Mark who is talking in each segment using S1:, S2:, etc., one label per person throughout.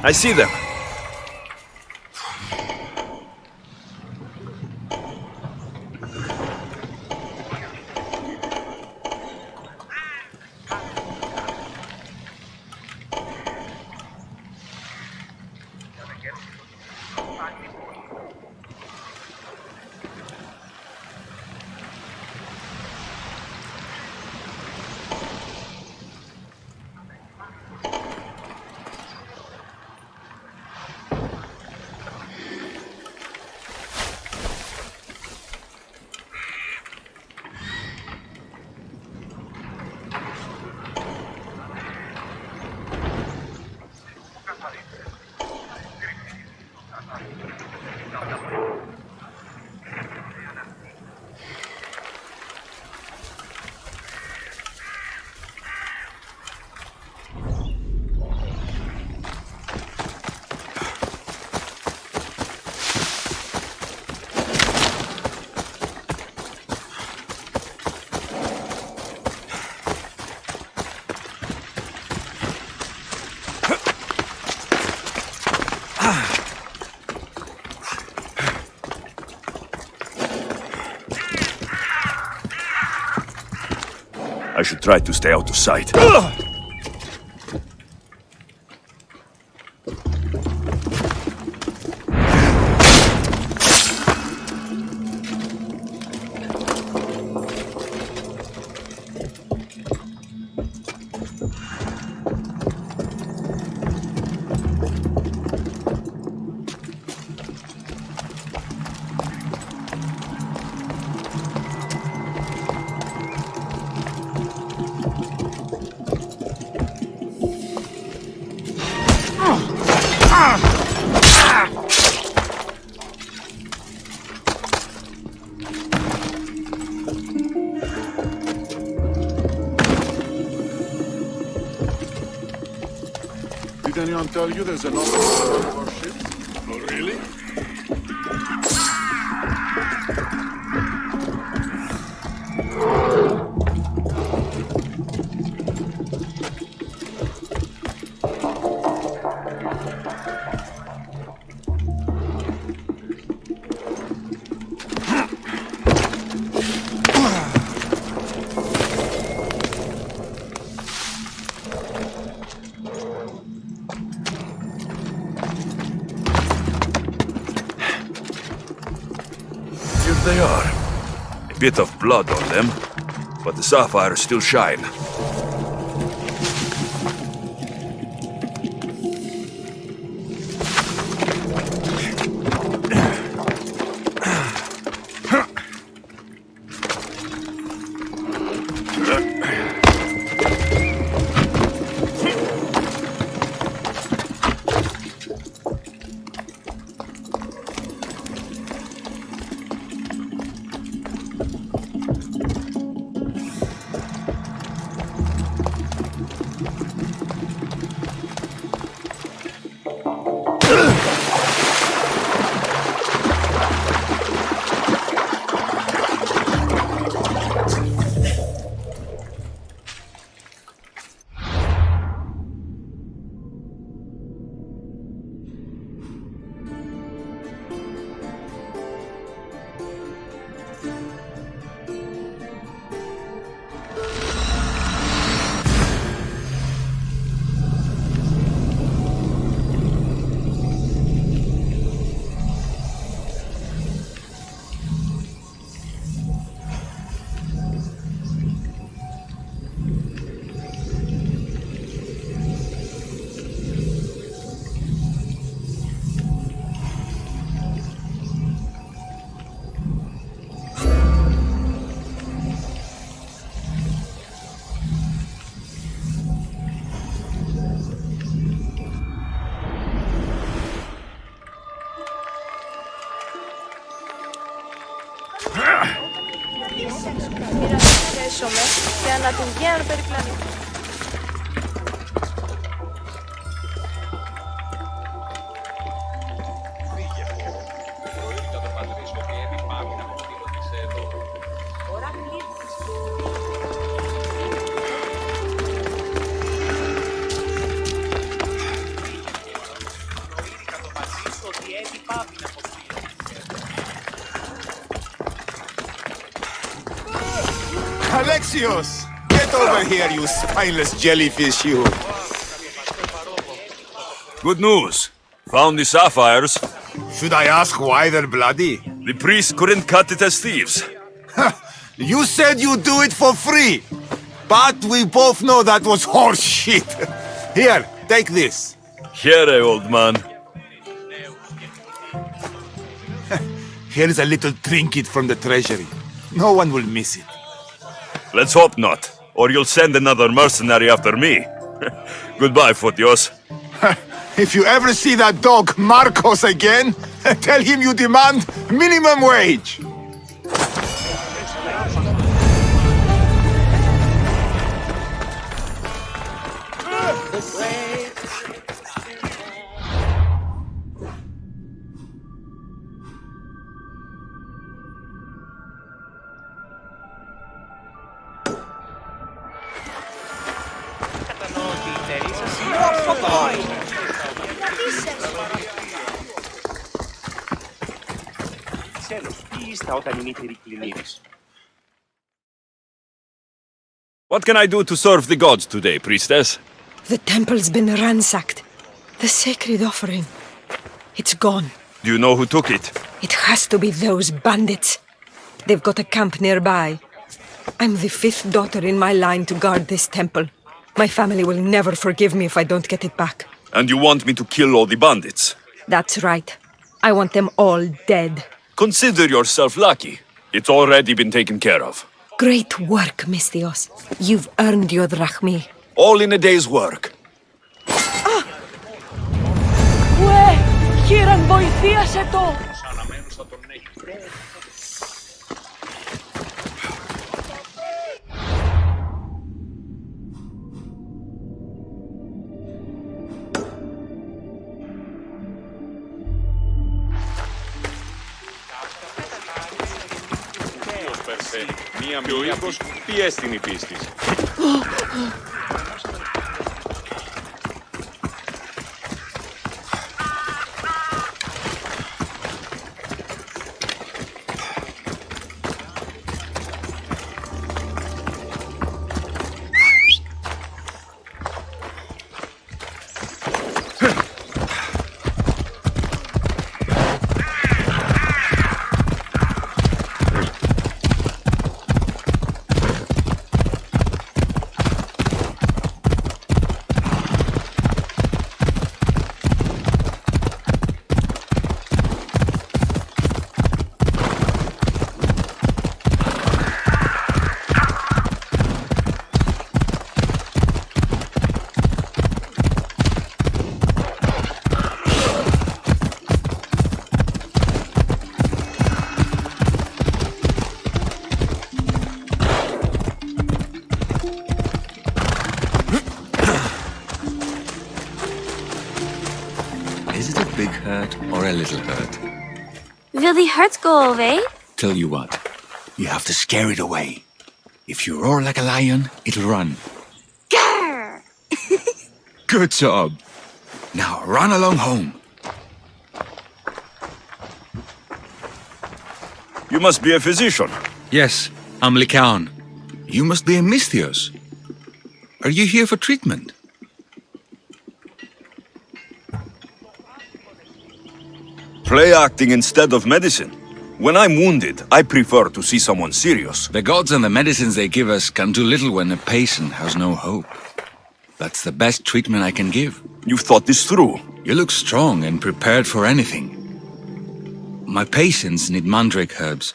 S1: I see them. I should try to stay out of sight.
S2: Did anyone tell you there's an office on one of our ships?
S1: Oh, really? They are. A bit of blood on them, but the sapphires still shine.
S3: και ανατουργία περιπλανήτη.
S4: Alexios! Get over here, you spineless jellyfish, you!
S1: Good news. Found the sapphires.
S4: Should I ask why they're bloody?
S1: The priest couldn't cut it as thieves.
S4: You said you'd do it for free! But we both know that was horse shit! Here, take this.
S1: Here, old man.
S4: Here's a little trinket from the treasury. No one will miss it.
S1: Let's hope not, or you'll send another mercenary after me. Goodbye, Fotios.
S4: If you ever see that dog Marcos again, tell him you demand minimum wage.
S1: What can I do to serve the gods today, priestess?
S5: The temple's been ransacked. The sacred offering. It's gone.
S1: Do you know who took it?
S5: It has to be those bandits. They've got a camp nearby. I'm the fifth daughter in my line to guard this temple. My family will never forgive me if I don't get it back.
S1: And you want me to kill all the bandits?
S5: That's right. I want them all dead.
S1: Consider yourself lucky. It's already been taken care of.
S5: Great work, Mystios. You've earned your drachmi.
S1: All in a day's work.
S5: Χείραν, βοηθίασε το!
S2: Και ο ύπος τι έστεινε η πίστης.
S6: Is it a big hurt or a little hurt?
S7: Will the hurt go away?
S6: Tell you what, you have to scare it away. If you roar like a lion, it'll run.
S7: Grr!
S6: Good job. Now run along home.
S1: You must be a physician.
S6: Yes, I'm Lycaon. You must be a Mystios. Are you here for treatment?
S1: Play acting instead of medicine. When I'm wounded, I prefer to see someone serious.
S6: The gods and the medicines they give us can do little when a patient has no hope. That's the best treatment I can give.
S1: You've thought this through.
S6: You look strong and prepared for anything. My patients need mandrake herbs.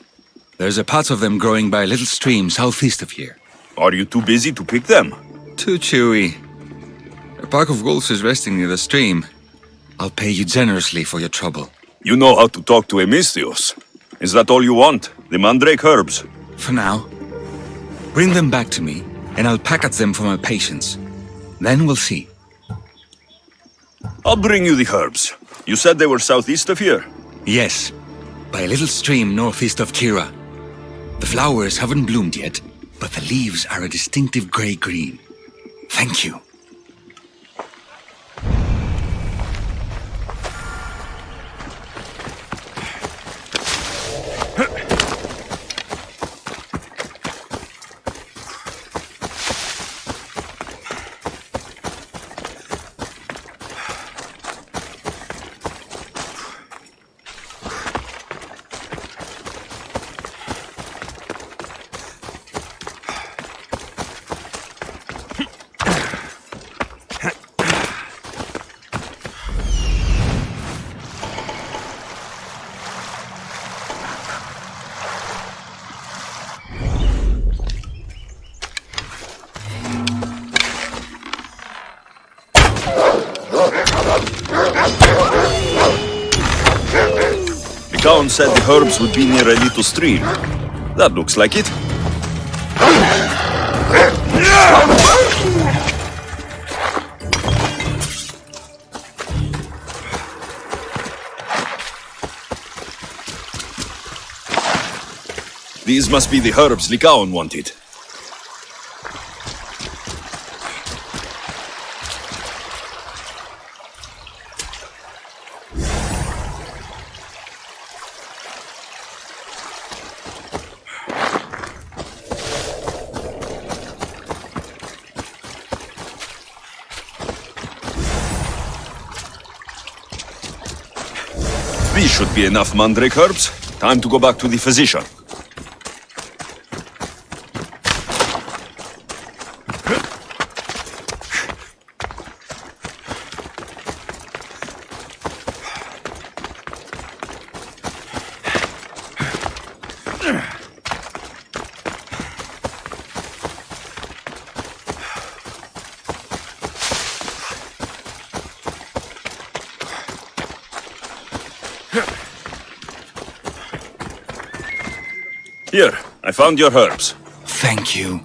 S6: There's a patch of them growing by a little stream southeast of here.
S1: Are you too busy to pick them?
S6: Too chewy. A pack of wolves is resting near the stream. I'll pay you generously for your trouble.
S1: You know how to talk to a Mystios. Is that all you want? The mandrake herbs?
S6: For now. Bring them back to me, and I'll package them for my patients. Then we'll see.
S1: I'll bring you the herbs. You said they were southeast of here?
S6: Yes, by a little stream northeast of Kira. The flowers haven't bloomed yet, but the leaves are a distinctive grey-green. Thank you.
S1: Lycaon said the herbs would be near a little stream. That looks like it. These must be the herbs Lycaon wanted. These should be enough mandrake herbs. Time to go back to the physician. Here, I found your herbs.
S6: Thank you.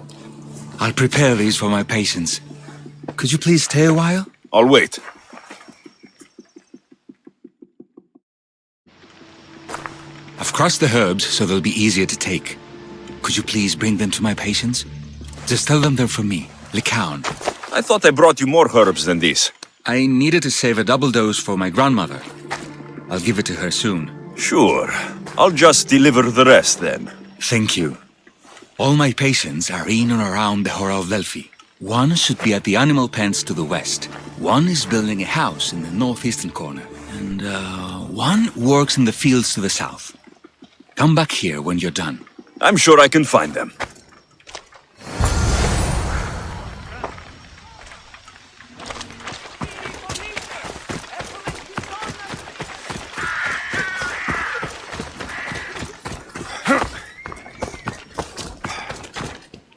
S6: I'll prepare these for my patients. Could you please stay a while?
S1: I'll wait.
S6: I've crushed the herbs so they'll be easier to take. Could you please bring them to my patients? Just tell them they're from me, Lycaon.
S1: I thought I brought you more herbs than this.
S6: I needed to save a double dose for my grandmother. I'll give it to her soon.
S1: Sure. I'll just deliver the rest then.
S6: Thank you. All my patients are in and around the Hora of Delphi. One should be at the animal pens to the west. One is building a house in the northeastern corner. And one works in the fields to the south. Come back here when you're done.
S1: I'm sure I can find them.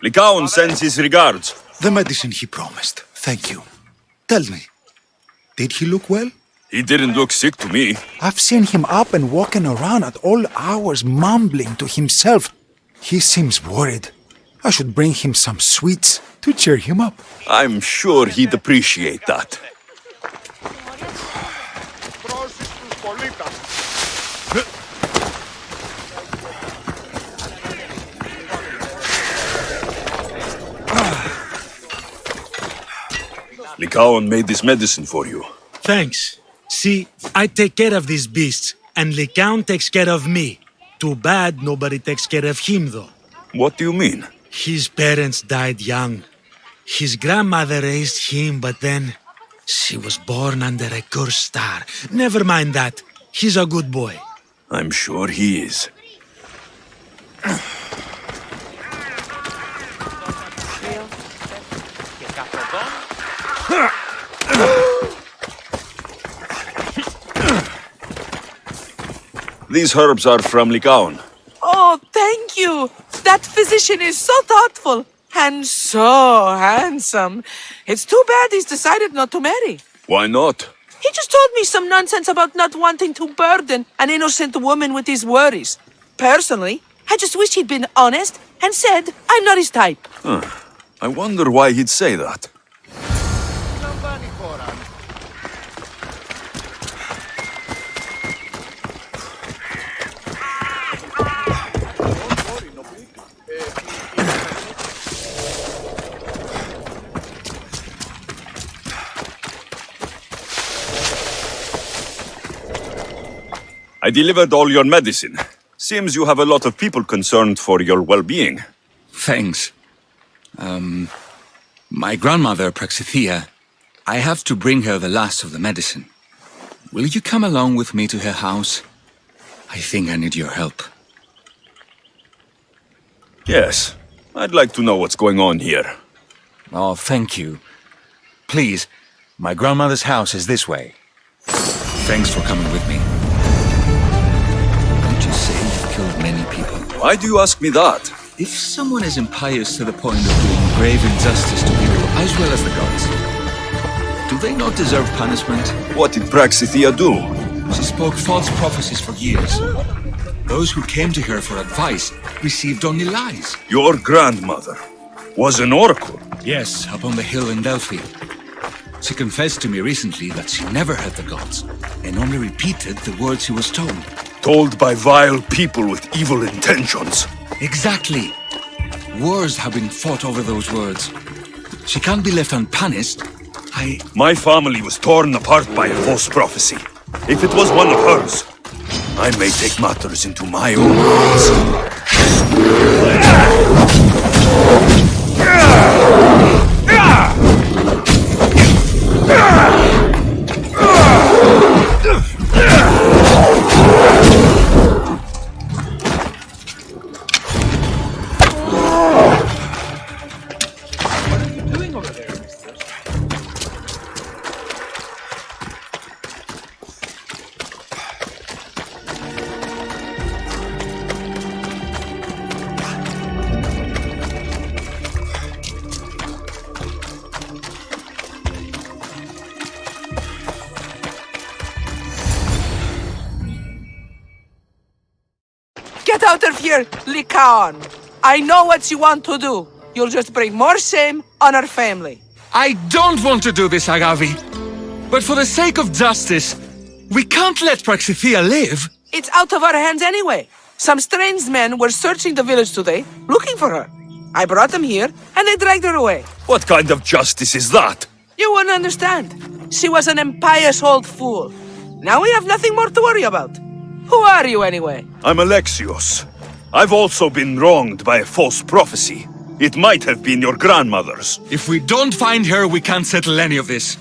S1: Lycaon sends his regards.
S4: The medicine he promised. Thank you. Tell me, did he look well?
S1: He didn't look sick to me.
S4: I've seen him up and walking around at all hours, mumbling to himself. He seems worried. I should bring him some sweets to cheer him up.
S1: I'm sure he'd appreciate that. Lycaon made this medicine for you.
S8: Thanks. See, I take care of these beasts, and Lycaon takes care of me. Too bad nobody takes care of him, though.
S1: What do you mean?
S8: His parents died young. His grandmother raised him, but then she was born under a cursed star. Never mind that. He's a good boy.
S1: I'm sure he is. These herbs are from Lycaon.
S9: Oh, thank you. That physician is so thoughtful and so handsome. It's too bad he's decided not to marry.
S1: Why not?
S9: He just told me some nonsense about not wanting to burden an innocent woman with his worries. Personally, I just wish he'd been honest and said I'm not his type.
S1: I wonder why he'd say that. I delivered all your medicine. Seems you have a lot of people concerned for your well-being.
S6: Thanks. My grandmother, Praxithea, I have to bring her the last of the medicine. Will you come along with me to her house? I think I need your help.
S1: Yes. I'd like to know what's going on here.
S6: Oh, thank you. Please, my grandmother's house is this way. Thanks for coming with me. Don't you say you've killed many people?
S1: Why do you ask me that?
S6: If someone is impious to the point of doing grave injustice to people as well as the gods, do they not deserve punishment?
S1: What did Praxithea do?
S6: She spoke false prophecies for years. Those who came to her for advice received only lies.
S1: Your grandmother was an oracle.
S6: Yes, up on the hill in Delphi. She confessed to me recently that she never heard the gods, and only repeated the words she was told.
S1: Told by vile people with evil intentions.
S6: Exactly. Wars have been fought over those words. She can't be left unpunished.
S1: My family was torn apart by a false prophecy. If it was one of hers, I may take matters into my own hands.
S9: Get out of here, Lycaon! I know what you want to do. You'll just bring more shame on our family.
S6: I don't want to do this, Agavi. But for the sake of justice, we can't let Praxithea live.
S9: It's out of our hands anyway. Some strange men were searching the village today, looking for her. I brought them here, and they dragged her away.
S1: What kind of justice is that?
S9: You wouldn't understand. She was an impious old fool. Now we have nothing more to worry about. Who are you, anyway?
S1: I'm Alexios. I've also been wronged by a false prophecy. It might have been your grandmother's.
S6: If we don't find her, we can't settle any of this.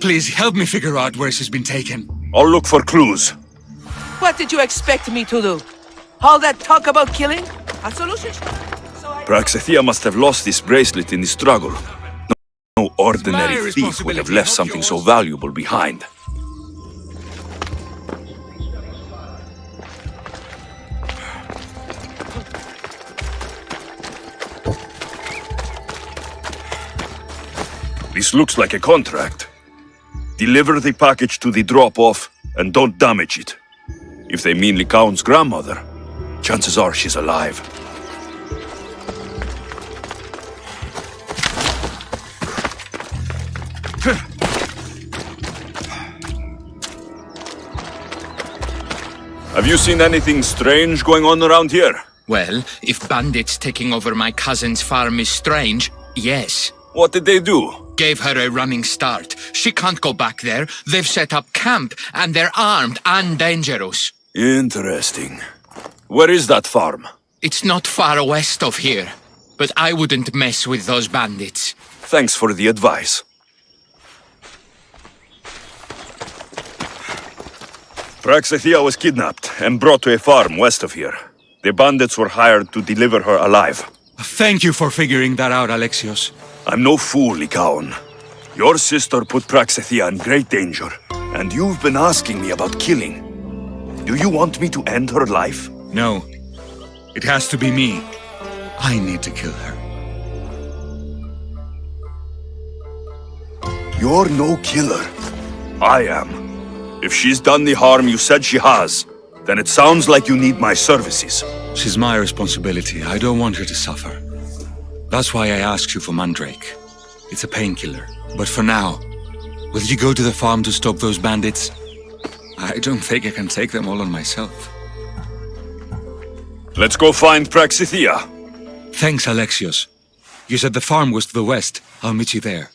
S6: Please help me figure out where she's been taken.
S1: I'll look for clues.
S9: What did you expect me to do? All that talk about killing? A solution?
S1: Praxithea must have lost this bracelet in the struggle. No ordinary thief would have left something so valuable behind. This looks like a contract. Deliver the package to the drop-off and don't damage it. If they mean Lycaon's grandmother, chances are she's alive. Have you seen anything strange going on around here?
S10: Well, if bandits taking over my cousin's farm is strange, yes.
S1: What did they do?
S10: Gave her a running start. She can't go back there. They've set up camp, and they're armed and dangerous.
S1: Interesting. Where is that farm?
S10: It's not far west of here, but I wouldn't mess with those bandits.
S1: Thanks for the advice. Praxithea was kidnapped and brought to a farm west of here. The bandits were hired to deliver her alive.
S6: Thank you for figuring that out, Alexios.
S1: I'm no fool, Lycaon. Your sister put Praxithea in great danger, and you've been asking me about killing. Do you want me to end her life?
S6: No. It has to be me. I need to kill her.
S1: You're no killer. I am. If she's done the harm you said she has, then it sounds like you need my services.
S6: She's my responsibility. I don't want her to suffer. That's why I asked you for Mandrake. It's a painkiller. But for now, will you go to the farm to stop those bandits? I don't think I can take them all on myself.
S1: Let's go find Praxithea.
S6: Thanks, Alexios. You said the farm was to the west. I'll meet you there.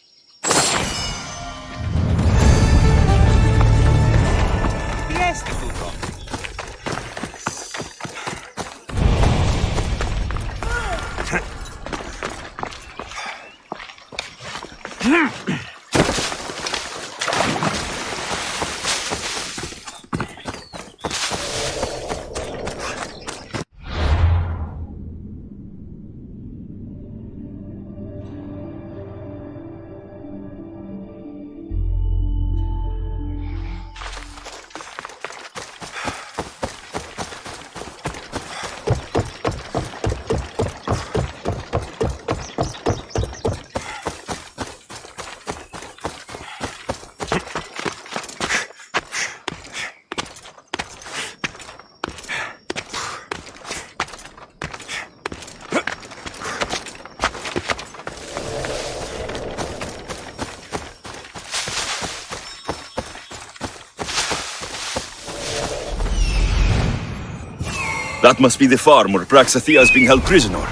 S1: That must be the farm where Praxathea is being held prisoner.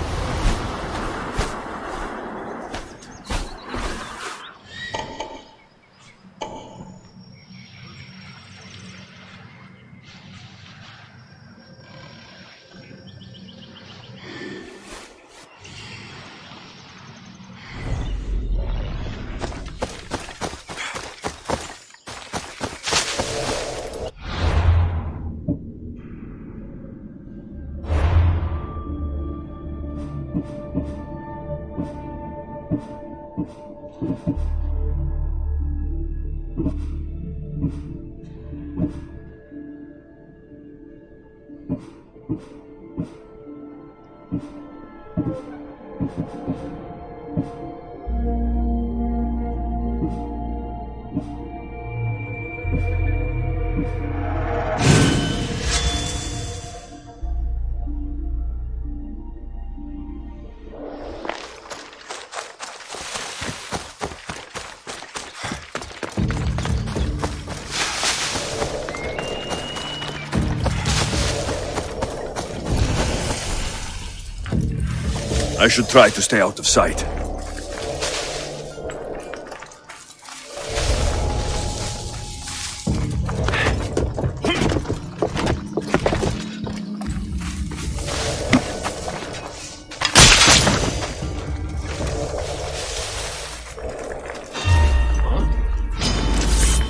S1: I should try to stay out of sight.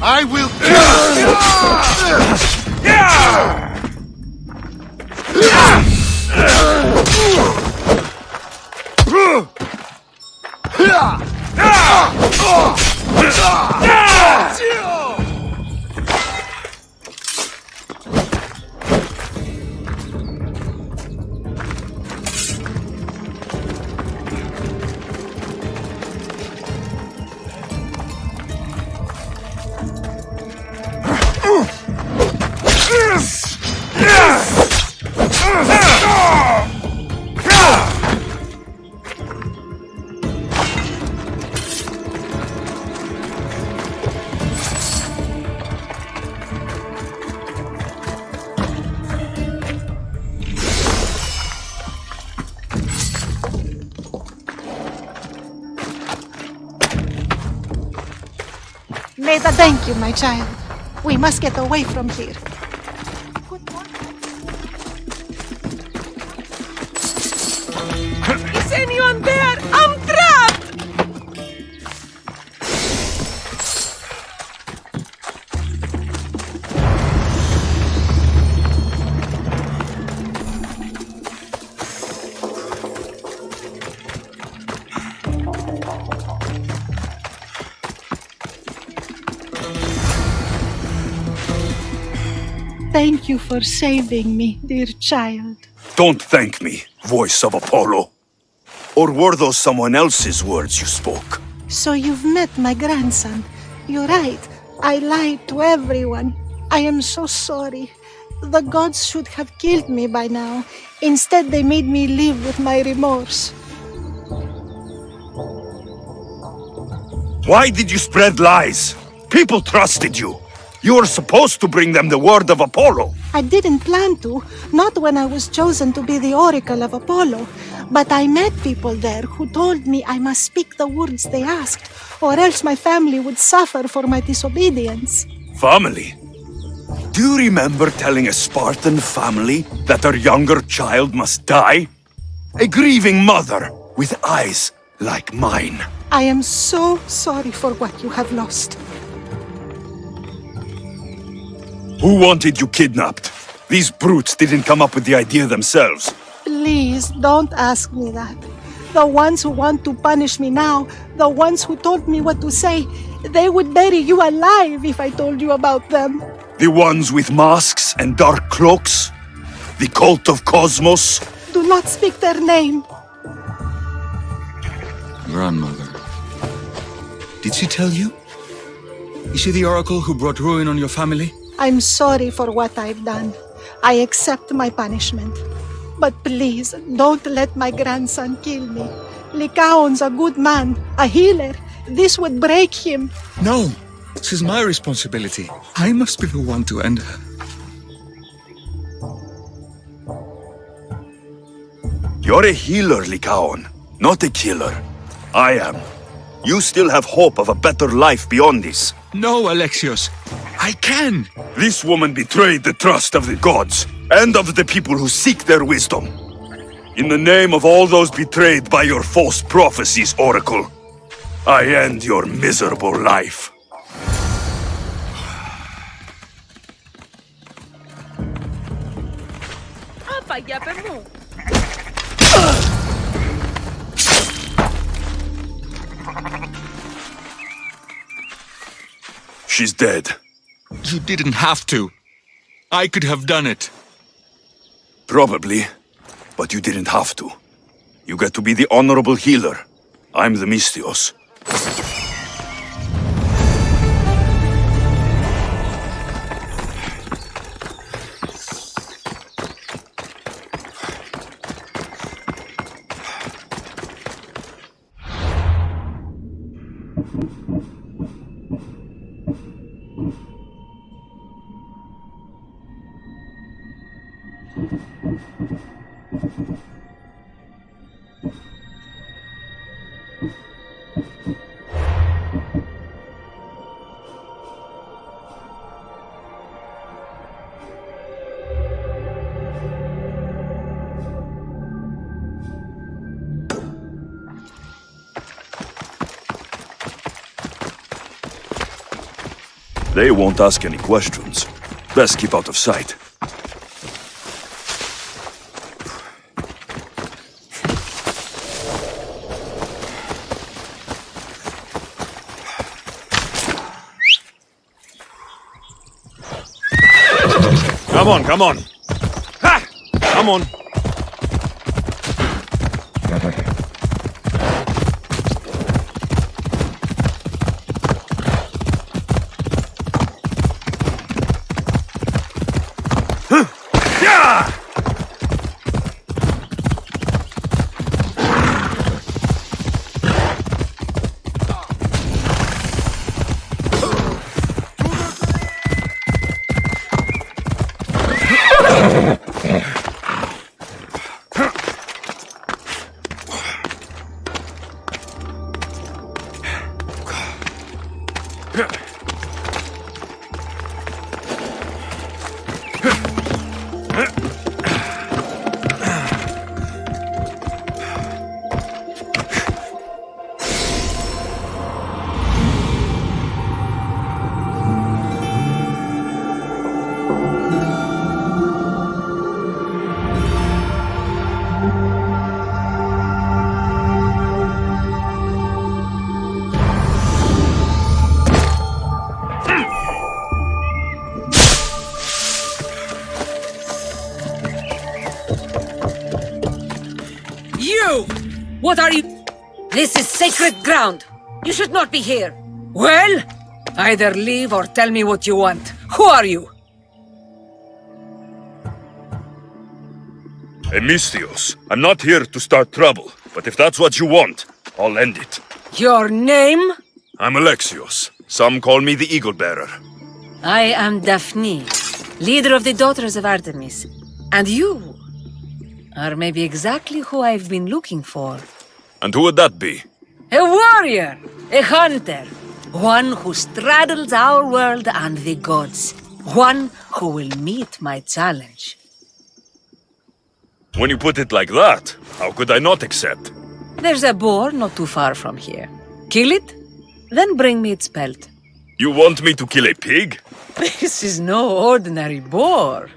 S11: I will
S12: Meda, thank you, my child. We must get away from here.
S9: Is anyone there? I'm trapped!
S12: Thank you for saving me, dear child.
S1: Don't thank me, voice of Apollo. Or were those someone else's words you spoke?
S12: So you've met my grandson. You're right. I lied to everyone. I am so sorry. The gods should have killed me by now. Instead, they made me live with my remorse.
S1: Why did you spread lies? People trusted you. You were supposed to bring them the word of Apollo.
S12: I didn't plan to, not when I was chosen to be the oracle of Apollo. But I met people there who told me I must speak the words they asked, or else my family would suffer for my disobedience.
S1: Family? Do you remember telling a Spartan family that their younger child must die? A grieving mother with eyes like mine.
S12: I am so sorry for what you have lost.
S1: Who wanted you kidnapped? These brutes didn't come up with the idea themselves.
S12: Please, don't ask me that. The ones who want to punish me now, the ones who told me what to say, they would bury you alive if I told you about them.
S1: The ones with masks and dark cloaks? The cult of Cosmos?
S12: Do not speak their name.
S6: Grandmother. Did she tell you? Is she the oracle who brought ruin on your family?
S12: I'm sorry for what I've done. I accept my punishment. But please, don't let my grandson kill me. Lycaon's a good man, a healer. This would break him.
S6: No, this is my responsibility. I must be the one to end her.
S1: You're a healer, Lycaon, not a killer. I am. You still have hope of a better life beyond this.
S6: No, Alexios. I can.
S1: This woman betrayed the trust of the gods, and of the people who seek their wisdom. In the name of all those betrayed by your false prophecies, Oracle, I end your miserable life.
S3: Άπα, για μου.
S1: She's dead.
S6: You didn't have to. I could have done it.
S1: Probably, but you didn't have to. You get to be the honorable healer. I'm the Mystios. They won't ask any questions. Best keep out of sight.
S2: Come on. Ha! Come on.
S5: What are you? This is sacred ground. You should not be here. Well, either leave or tell me what you want. Who are you?
S1: A Mystios. I'm not here to start trouble, but if that's what you want, I'll end it.
S5: Your name?
S1: I'm Alexios. Some call me the Eagle Bearer.
S5: I am Daphne, leader of the Daughters of Artemis. And you are maybe exactly who I've been looking for.
S1: And who would that be?
S5: A warrior, a hunter, one who straddles our world and the gods, one who will meet my challenge.
S1: When you put it like that, how could I not accept?
S5: There's a boar not too far from here. Kill it, then bring me its pelt.
S1: You want me to kill a pig?
S5: This is no ordinary boar.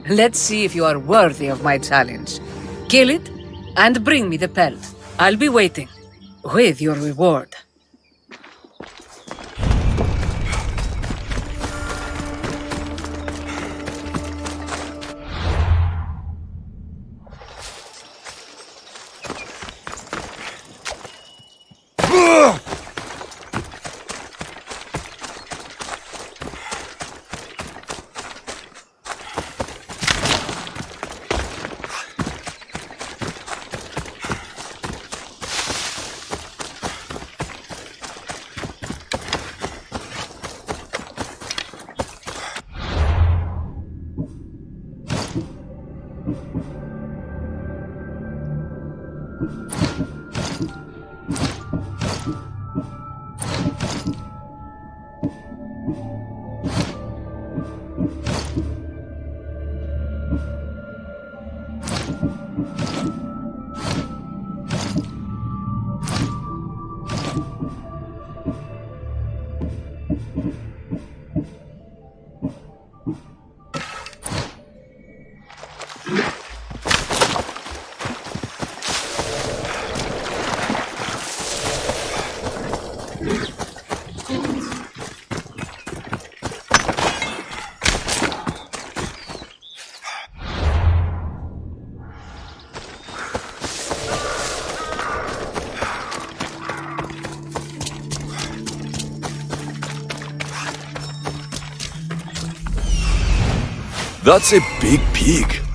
S5: Let's see if you are worthy of my challenge. Kill it, and bring me the pelt. I'll be waiting, with your reward.
S1: That's a big pig.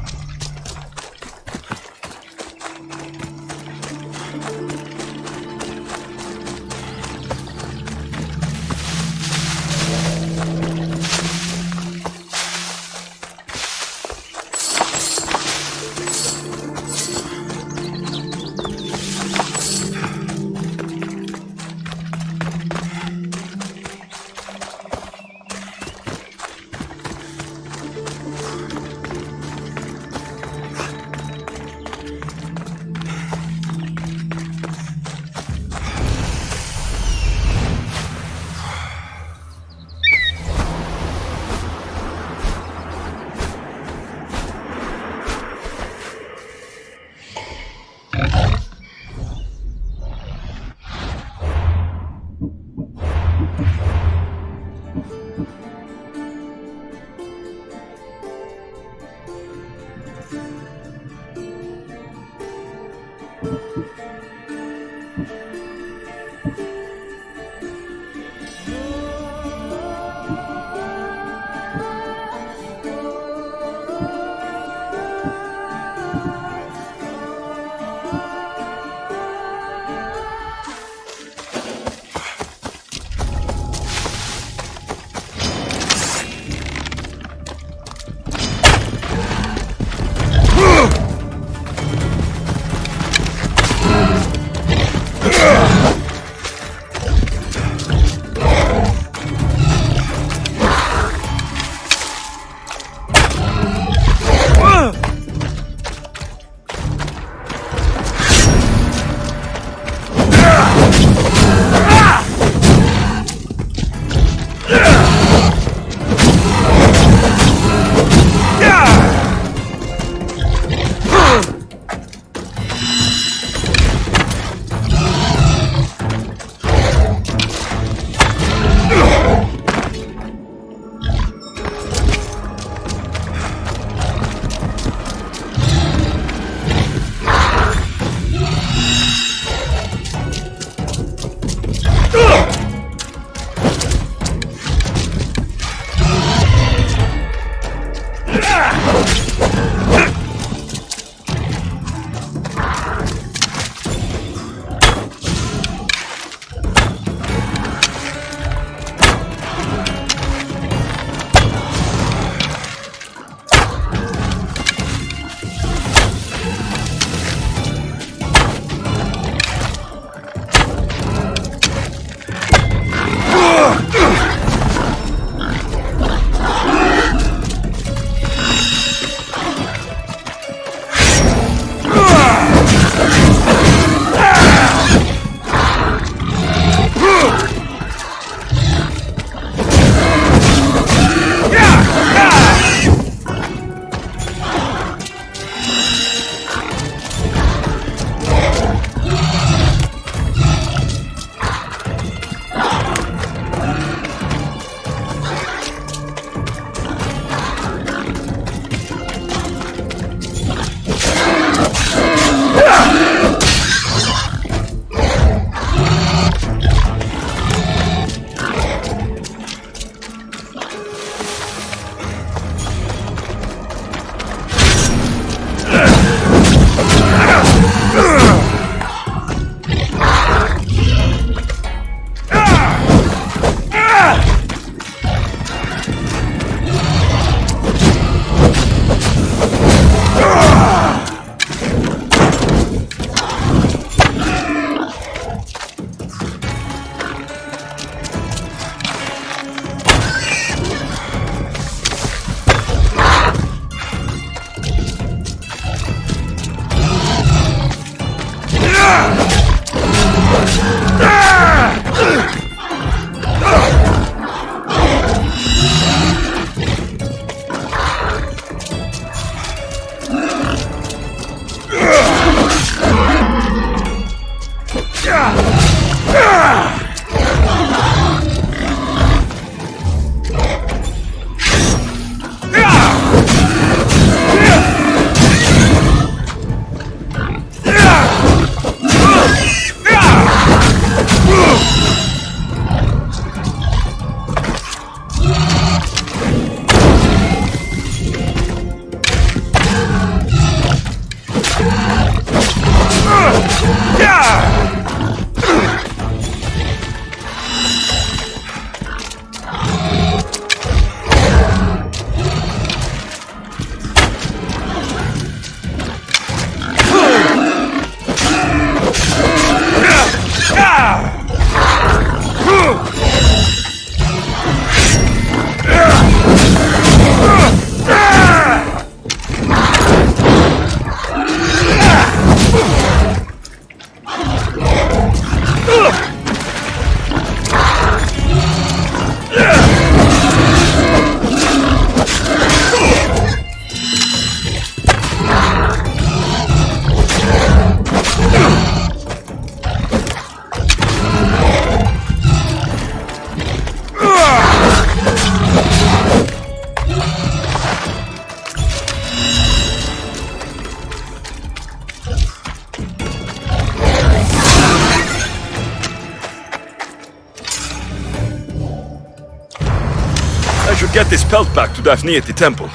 S1: get this pelt back to Daphne at the temple.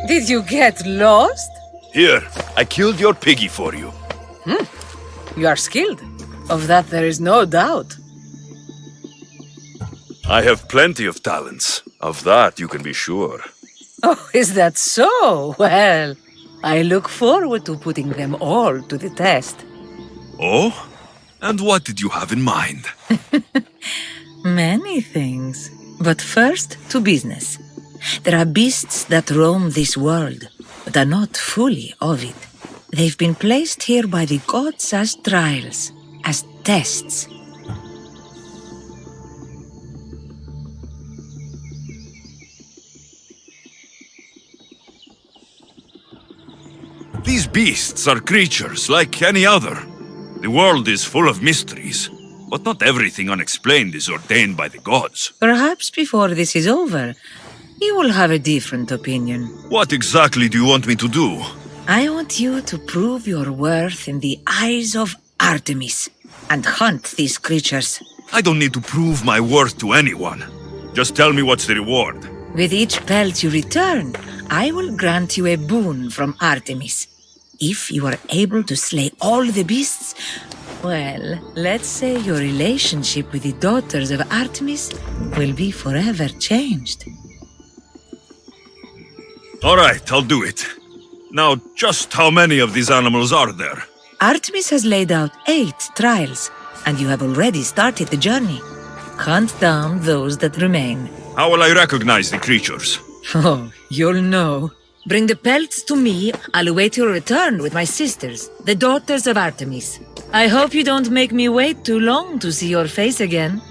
S3: Did you get lost?
S1: Here, I killed your piggy for you.
S3: You are skilled. Of that there is no doubt.
S1: I have plenty of talents. Of that you can be sure.
S3: Oh, is that so? Well, I look forward to putting them all to the test.
S1: Oh? And what did you have in mind?
S3: Many things. But first, to business. There are beasts that roam this world, but are not fully of it. They've been placed here by the gods as trials, as tests.
S1: These beasts are creatures like any other. The world is full of mysteries, but not everything unexplained is ordained by the gods.
S3: Perhaps before this is over, you will have a different opinion.
S1: What exactly do you want me to do?
S3: I want you to prove your worth in the eyes of Artemis and hunt these creatures.
S1: I don't need to prove my worth to anyone. Just tell me what's the reward.
S3: With each pelt you return, I will grant you a boon from Artemis. If you are able to slay all the beasts, well, let's say your relationship with the daughters of Artemis will be forever changed.
S1: All right, I'll do it. Now, just how many of these animals are there?
S3: Artemis has laid out 8 trials, and you have already started the journey. Hunt down those that remain.
S1: How will I recognize the creatures?
S3: Oh, you'll know. Bring the pelts to me. I'll await your return with my sisters, the daughters of Artemis. I hope you don't make me wait too long to see your face again.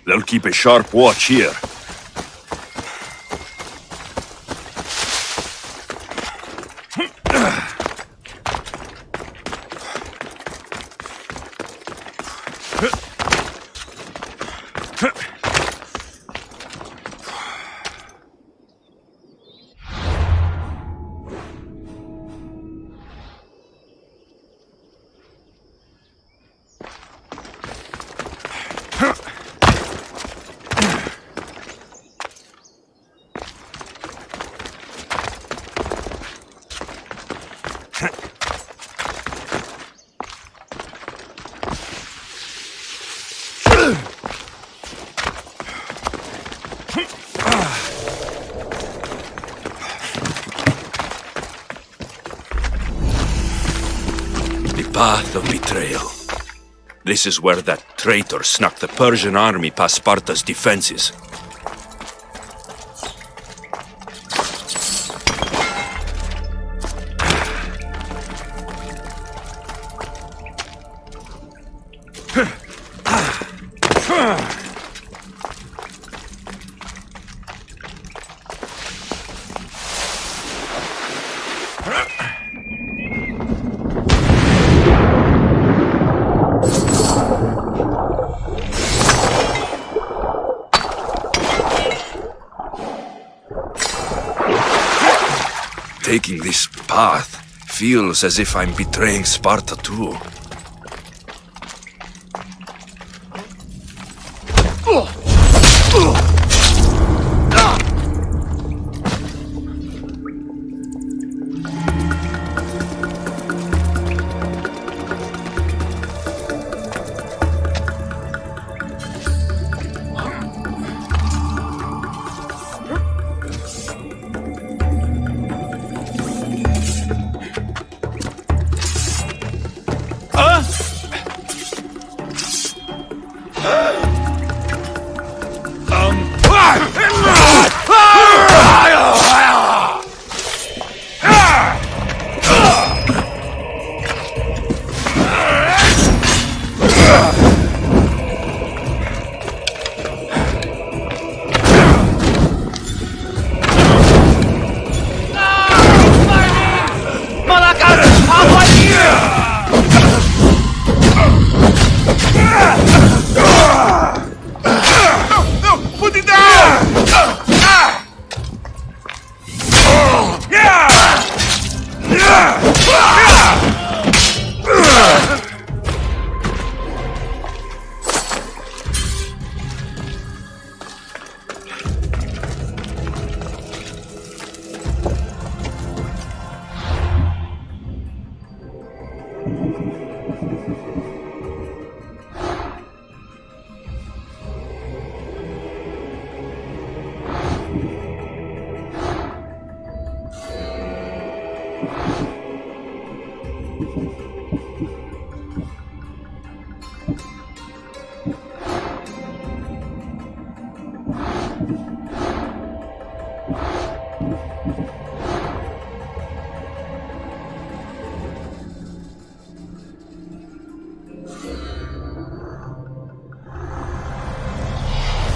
S1: They'll keep a sharp watch here. Path of betrayal. This is where that traitor snuck the Persian army past Sparta's defenses. Taking this path feels as if I'm betraying Sparta too.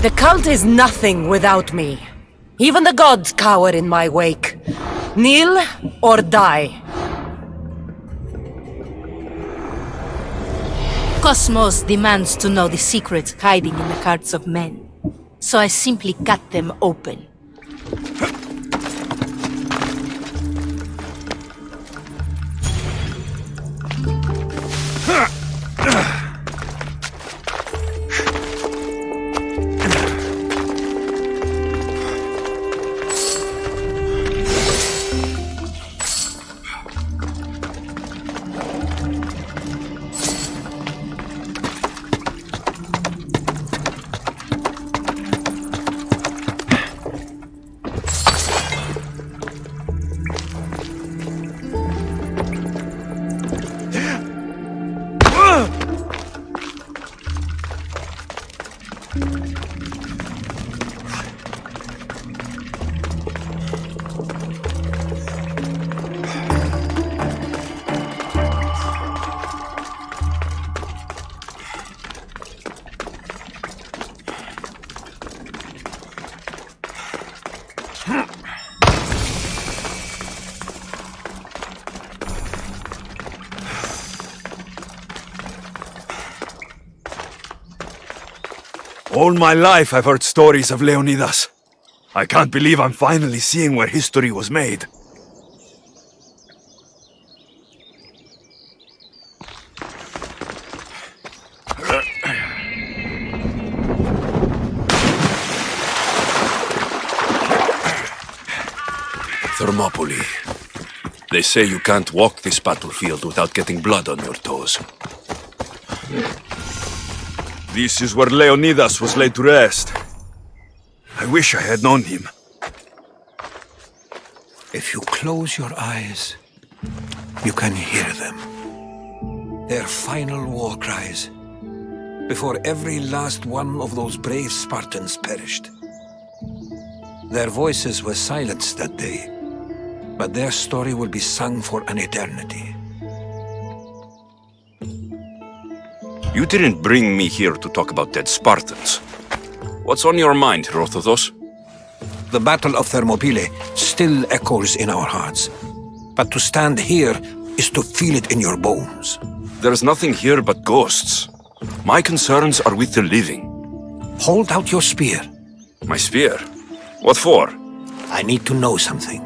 S5: The cult is nothing without me. Even the gods cower in my wake. Kneel or die.
S11: Cosmos demands to know the secrets hiding in the hearts of men. So I simply cut them open.
S1: All my life I've heard stories of Leonidas. I can't believe I'm finally seeing where history was made.
S13: Thermopylae. They say you can't walk this battlefield without getting blood on your toes.
S1: This is where Leonidas was laid to rest. I wish I had known him.
S14: If you close your eyes, you can hear them. Their final war cries, before every last one of those brave Spartans perished. Their voices were silenced that day, but their story will be sung for an eternity.
S13: You didn't bring me here to talk about dead Spartans. What's on your mind, Herodotus?
S14: The Battle of Thermopylae still echoes in our hearts, but to stand here is to feel it in your bones.
S13: There's nothing here but ghosts. My concerns are with the living.
S14: Hold out your spear.
S13: My spear? What for?
S14: I need to know something.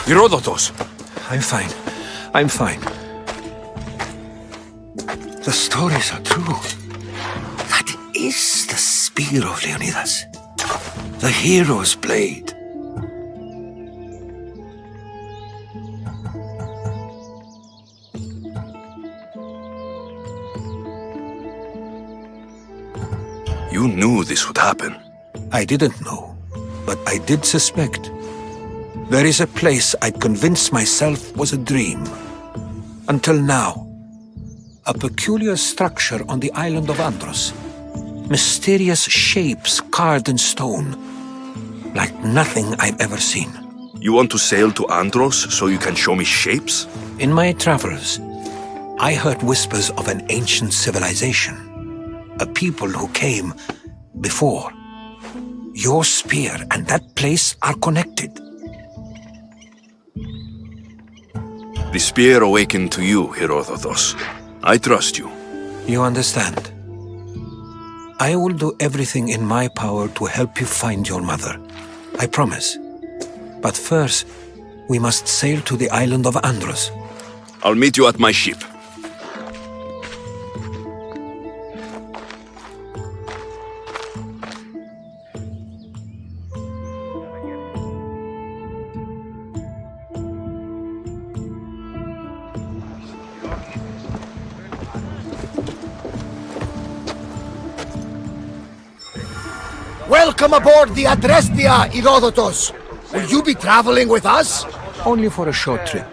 S13: Herodotus!
S14: I'm fine. I'm fine. The stories are true. That is the spear of Leonidas. The hero's blade.
S13: You knew this would happen.
S14: I didn't know, but I did suspect. There is a place I'd convinced myself was a dream. Until now. A peculiar structure on the island of Andros. Mysterious shapes carved in stone. Like nothing I've ever seen.
S13: You want to sail to Andros so you can show me shapes?
S14: In my travels, I heard whispers of an ancient civilization. A people who came before. Your spear and that place are connected.
S13: The spear awakened to you, Herodotus. I trust you.
S14: You understand? I will do everything in my power to help you find your mother. I promise. But first, we must sail to the island of Andros.
S13: I'll meet you at my ship.
S15: Welcome aboard the Adrestia, Herodotus. Will you be traveling with us?
S14: Only for a short trip.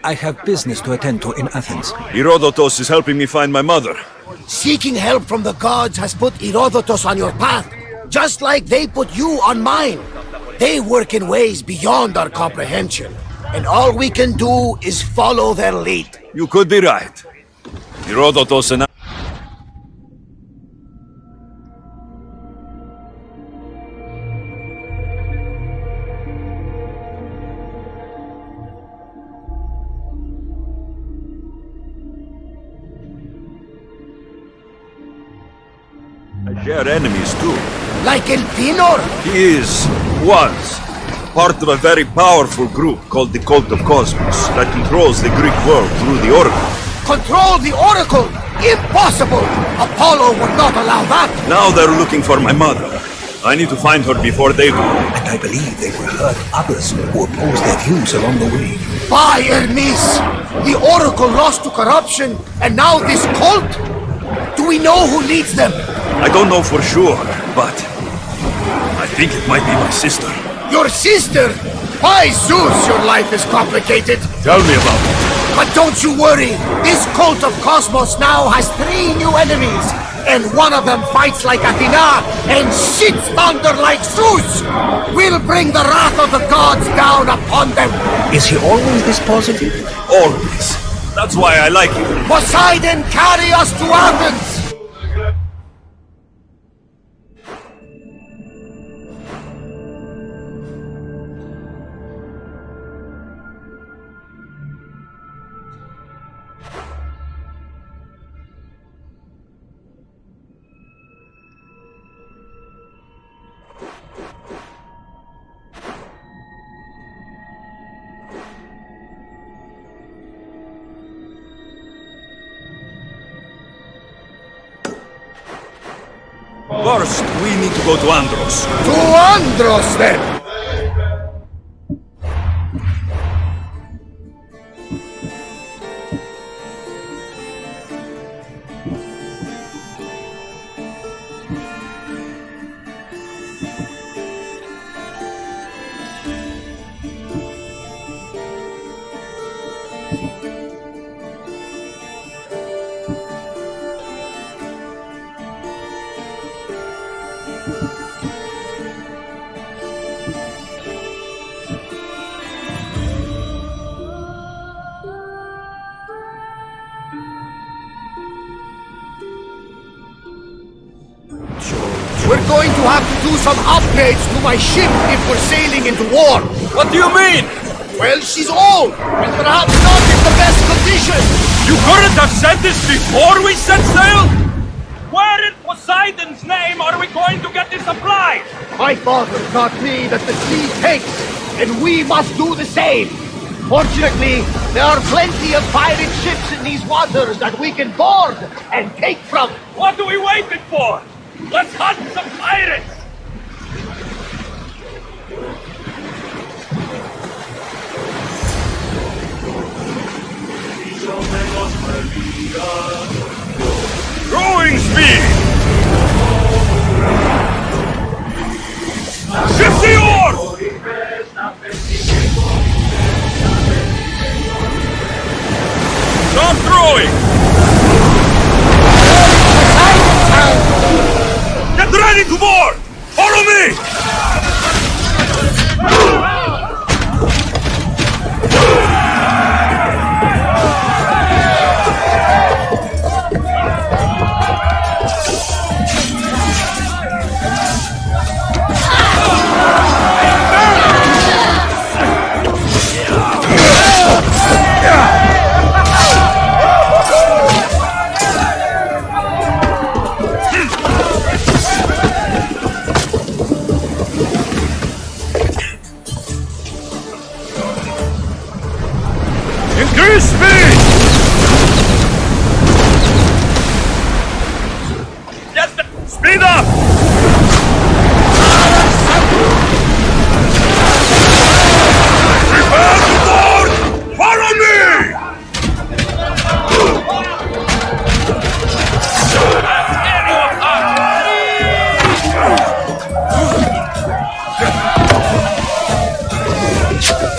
S14: I have business to attend to in Athens.
S1: Herodotus is helping me find my mother.
S15: Seeking help from the gods has put Herodotus on your path, just like they put you on mine. They work in ways beyond our comprehension, and all we can do is follow their lead.
S1: You could be right. Herodotus and I share enemies too.
S15: Like El Pinor?
S1: He was part of a very powerful group called the Cult of Cosmos that controls the Greek world through the Oracle.
S15: Control the Oracle? Impossible! Apollo would not allow that!
S1: Now they're looking for my mother. I need to find her before they do.
S14: And I believe they will hurt others who oppose their views along the way.
S15: By Hermes! The Oracle lost to corruption, and now this cult? Do we know who leads them?
S1: I don't know for sure, but I think it might be my sister.
S15: Your sister? By Zeus, your life is complicated.
S1: Tell me about it.
S15: But don't you worry. This Cult of Cosmos now has 3 new enemies. And one of them fights like Athena and shits thunder like Zeus. We'll bring the wrath of the gods down upon them.
S14: Is he always this positive?
S1: Always. That's why I like him.
S15: Poseidon, carry us to Athens!
S1: First, we need to go to Andros.
S15: To Andros, then! We're going to have to do some upgrades to my ship if we're sailing into war.
S1: What do you mean?
S15: Well, she's old, and perhaps not in the best condition.
S1: You couldn't have said this before we set sail? Where in Poseidon's name are we going to get this supplies?
S15: My father taught me that the sea takes, and we must do the same. Fortunately, there are plenty of pirate ships in these waters that we can board and take from.
S1: What are we waiting for? Let's hunt some pirates! Throwing speed! Shift the oar! Stop throwing! Get ready to board! Increase speed! Speed up! Prepare to board! Follow me!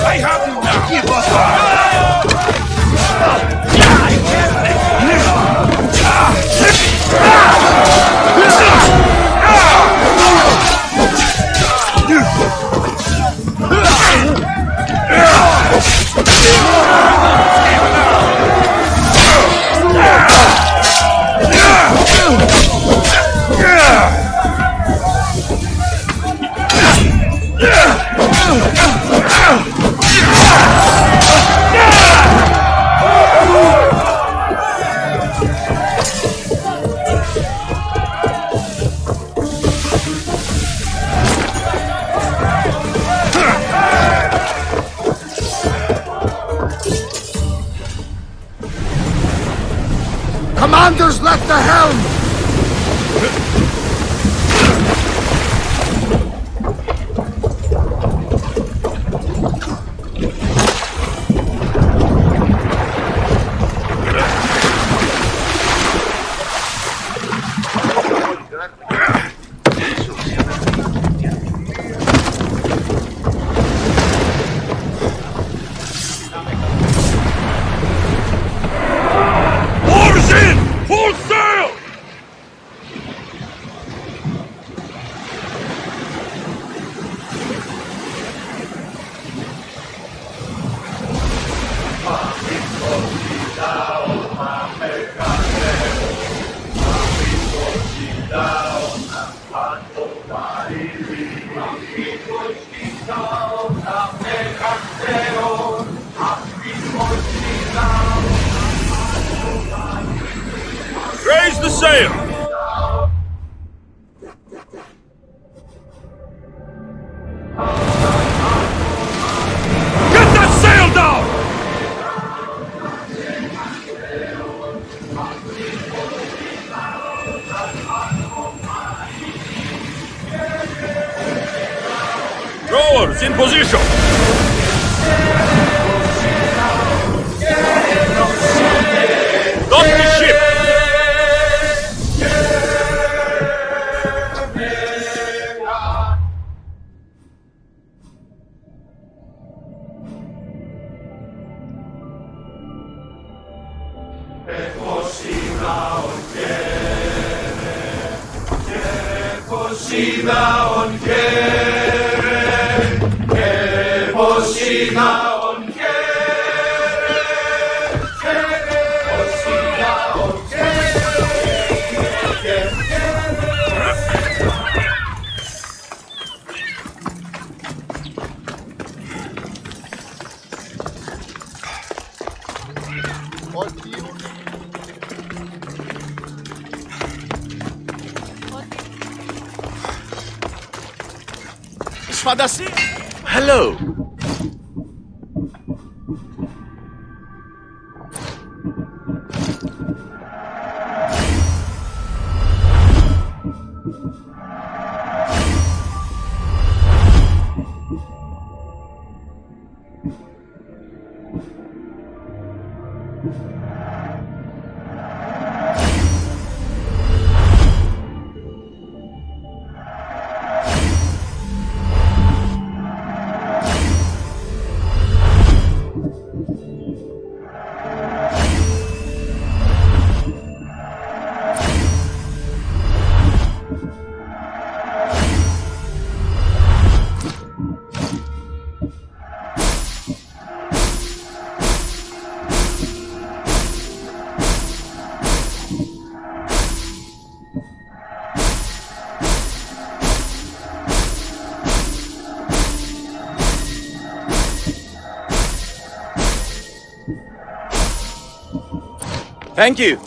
S1: I have you now! Give us
S15: Commander's left the helm!
S1: Oars in! Full sail! Raise the sail! Get that sail down! Rowers in position! Stop the ship!
S2: Hello. Thank you.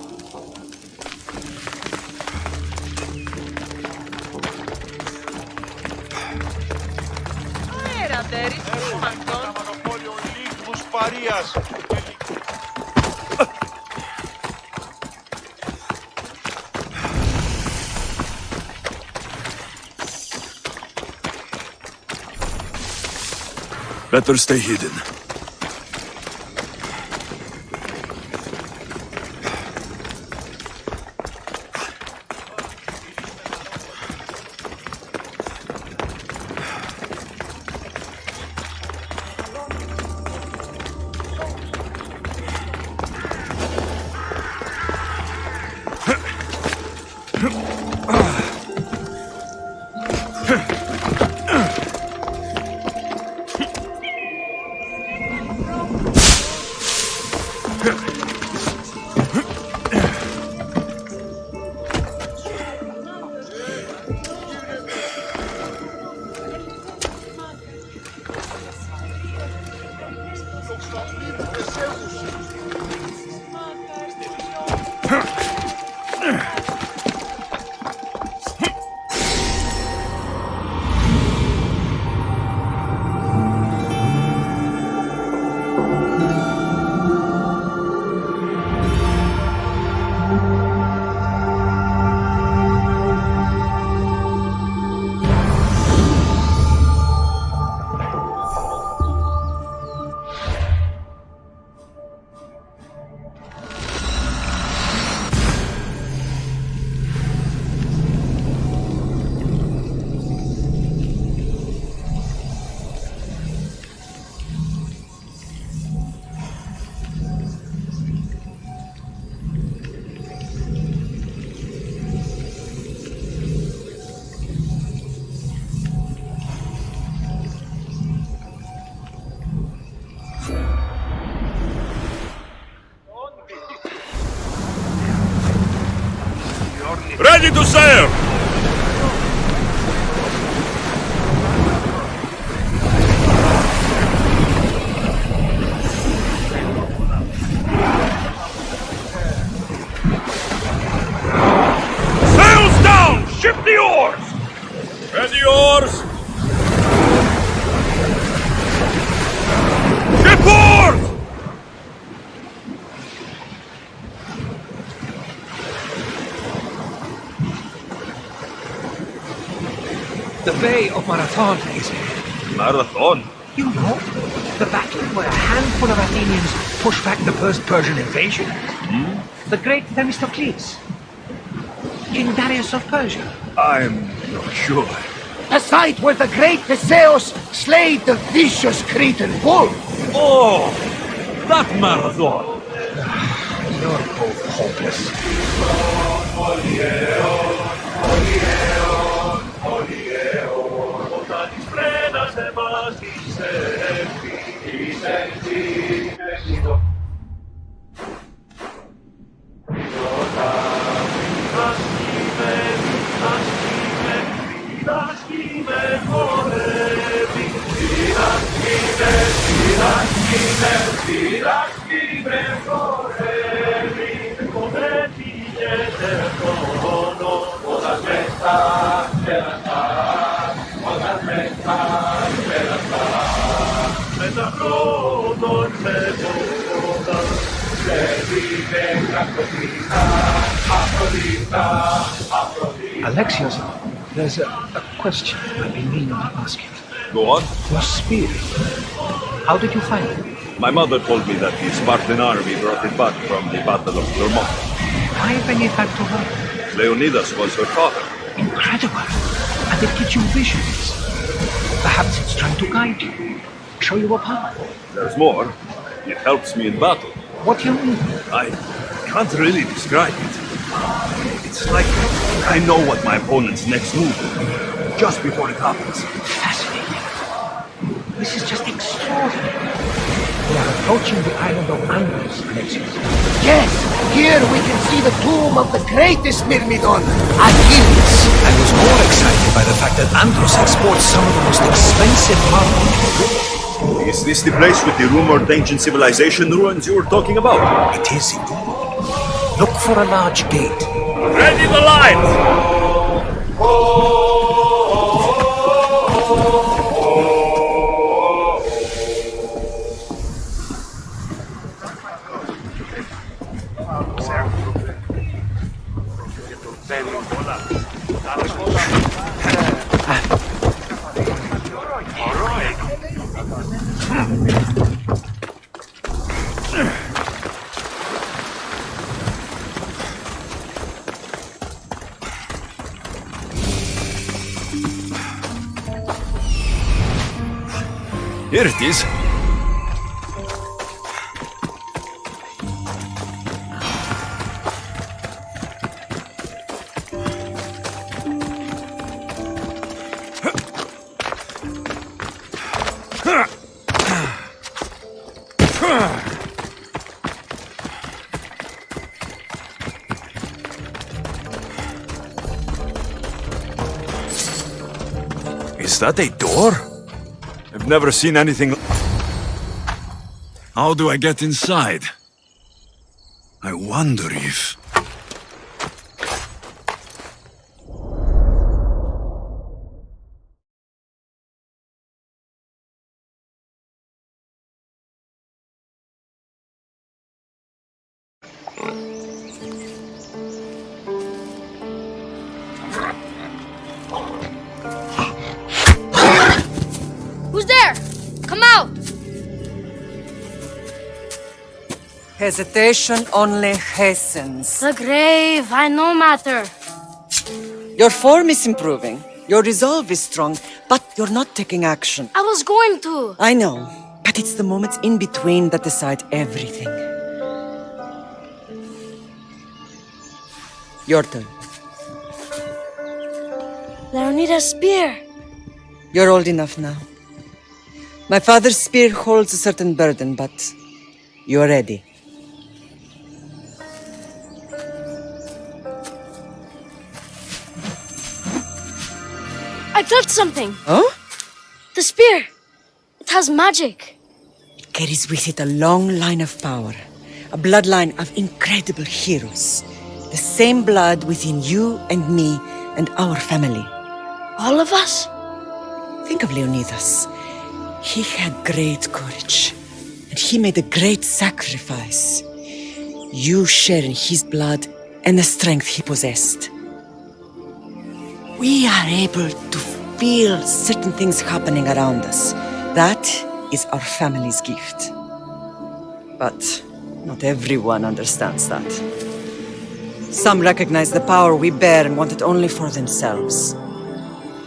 S2: Αρίας.
S1: Better stay hidden. Ready to sail! Sails down! Ship the oars! Ready oars! Ship oars!
S15: The Bay of Marathon is
S1: Marathon?
S15: You know, the battle where a handful of Athenians pushed back the first Persian invasion. The great Themistocles. King Darius of Persia.
S1: I'm not sure.
S15: The site where the great Theseus slayed the vicious Cretan bull.
S1: Oh, that marathon.
S15: You're both hopeless. Alexios, there's a question I've been meaning to ask you.
S1: Go on.
S15: Your spear. How did you find it?
S1: My mother told me that the Spartan army brought it back from the Battle of Thermopylae.
S15: Why bring it back to her?
S1: Leonidas was her father.
S15: Incredible. And it gives you visions. Perhaps it's trying to guide you, show you a path.
S1: There's more. It helps me in battle.
S15: What do you mean?
S1: I can't really describe it. It's like I know what my opponent's next move will be, just before it happens.
S15: Fascinating. This is just extraordinary. We are approaching the island of Andros, Alexios. Yes! Here we can see the tomb of the greatest Myrmidon, Achilles.
S14: I was more excited by the fact that Andros exports some of the most expensive marble.
S1: Is this the place with the rumored ancient civilization ruins you were talking about?
S14: It is indeed. Look for a large gate.
S1: Ready the lines!
S13: Here it is. Is that a door? I've never seen anything.
S1: How do I get inside? I wonder if...
S16: Who's there? Come out!
S17: Hesitation only hastens.
S16: The grave, I no matter.
S17: Your form is improving. Your resolve is strong, but you're not taking action.
S16: I was going to.
S17: I know, but it's the moments in between that decide everything. Your turn.
S16: Leonida's spear.
S17: You're old enough now. My father's spear holds a certain burden, but you're ready.
S16: I felt something.
S17: Oh?
S16: The spear. It has magic.
S17: It carries with it a long line of power. A bloodline of incredible heroes. The same blood within you and me and our family.
S16: All of us?
S17: Think of Leonidas. He had great courage, and he made a great sacrifice. You share in his blood and the strength he possessed. We are able to feel certain things happening around us. That is our family's gift. But not everyone understands that. Some recognize the power we bear and want it only for themselves.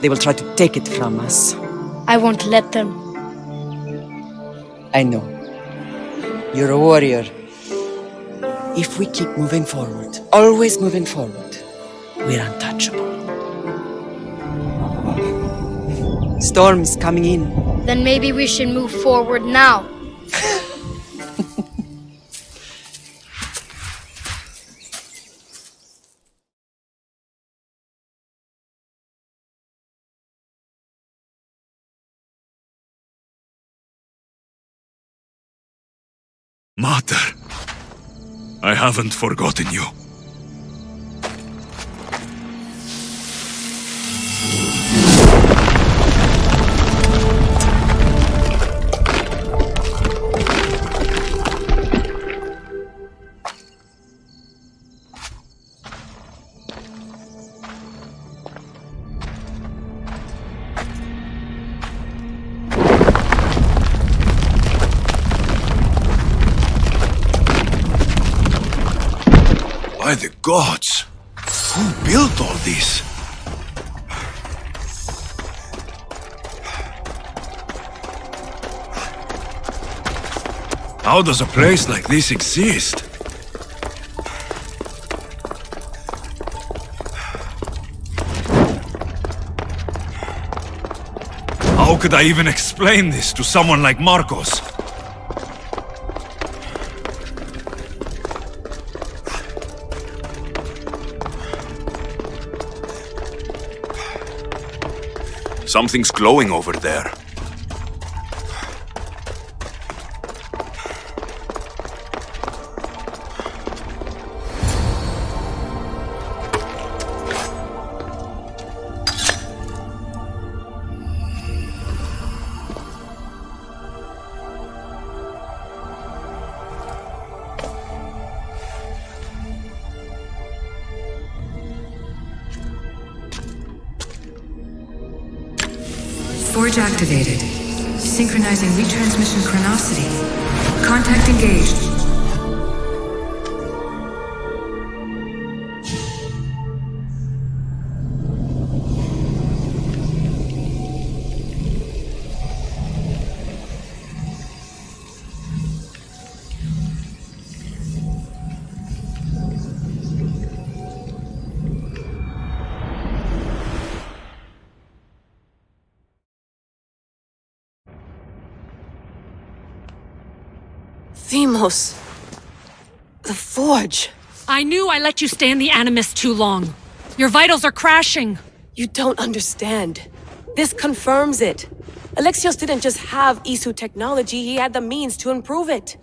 S17: They will try to take it from us.
S16: I won't let them.
S17: I know. You're a warrior. If we keep moving forward, always moving forward, we're untouchable. Storm is coming in.
S16: Then maybe we should move forward now.
S1: Mater, I haven't forgotten you. By the gods! Who built all this? How does a place like this exist? How could I even explain this to someone like Marcos?
S13: Something's glowing over there.
S18: Forge activated. Synchronizing retransmission chronicity. Contact engaged.
S19: Themos. The Forge.
S20: I knew I let you stay in the Animus too long. Your vitals are crashing.
S19: You don't understand. This confirms it. Alexios didn't just have Isu technology, he had the means to improve it.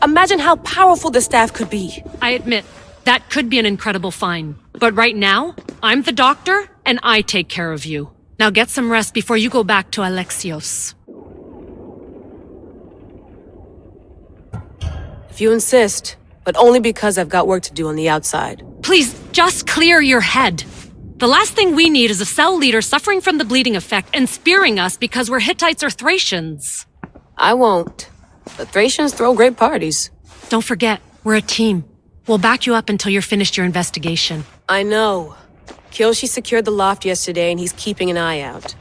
S19: Imagine how powerful the staff could be.
S20: I admit, that could be an incredible find. But right now, I'm the doctor, and I take care of you. Now get some rest before you go back to Alexios.
S19: If you insist, but only because I've got work to do on the outside.
S20: Please, just clear your head. The last thing we need is a cell leader suffering from the bleeding effect and spearing us because we're Hittites or Thracians.
S19: I won't. The Thracians throw great parties.
S20: Don't forget, we're a team. We'll back you up until you're finished your investigation.
S19: I know. Kyoshi secured the loft yesterday and he's keeping an eye out.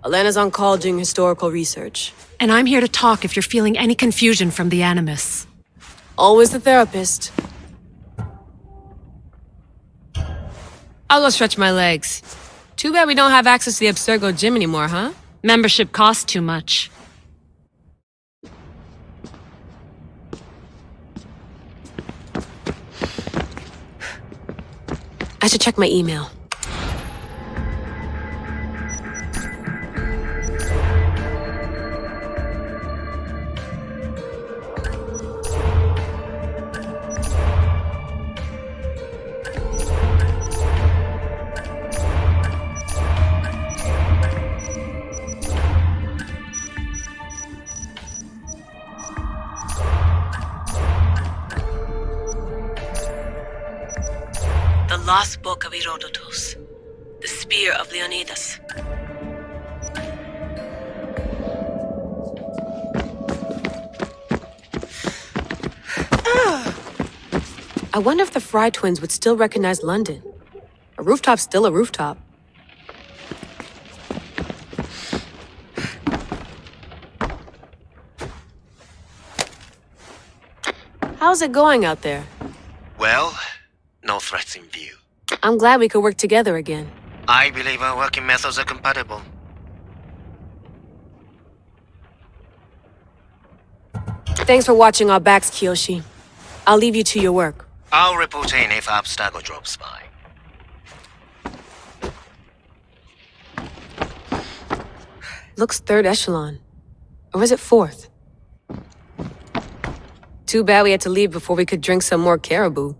S19: Elena's on call doing historical research.
S20: And I'm here to talk if you're feeling any confusion from the Animus.
S19: Always the therapist. I'll go stretch my legs. Too bad we don't have access to the Abstergo gym anymore, huh?
S20: Membership costs too much.
S19: I should check my email.
S21: The Lost Book of Herodotus. The Spear of Leonidas.
S19: I wonder if the Fry twins would still recognize London. A rooftop's still a rooftop. How's it going out there?
S22: Well, no threats in view.
S19: I'm glad we could work together again.
S22: I believe our working methods are compatible.
S19: Thanks for watching our backs, Kiyoshi. I'll leave you to your work.
S22: I'll report in if Abstergo drops by.
S19: Looks third echelon. Or is it fourth? Too bad we had to leave before we could drink some more caribou.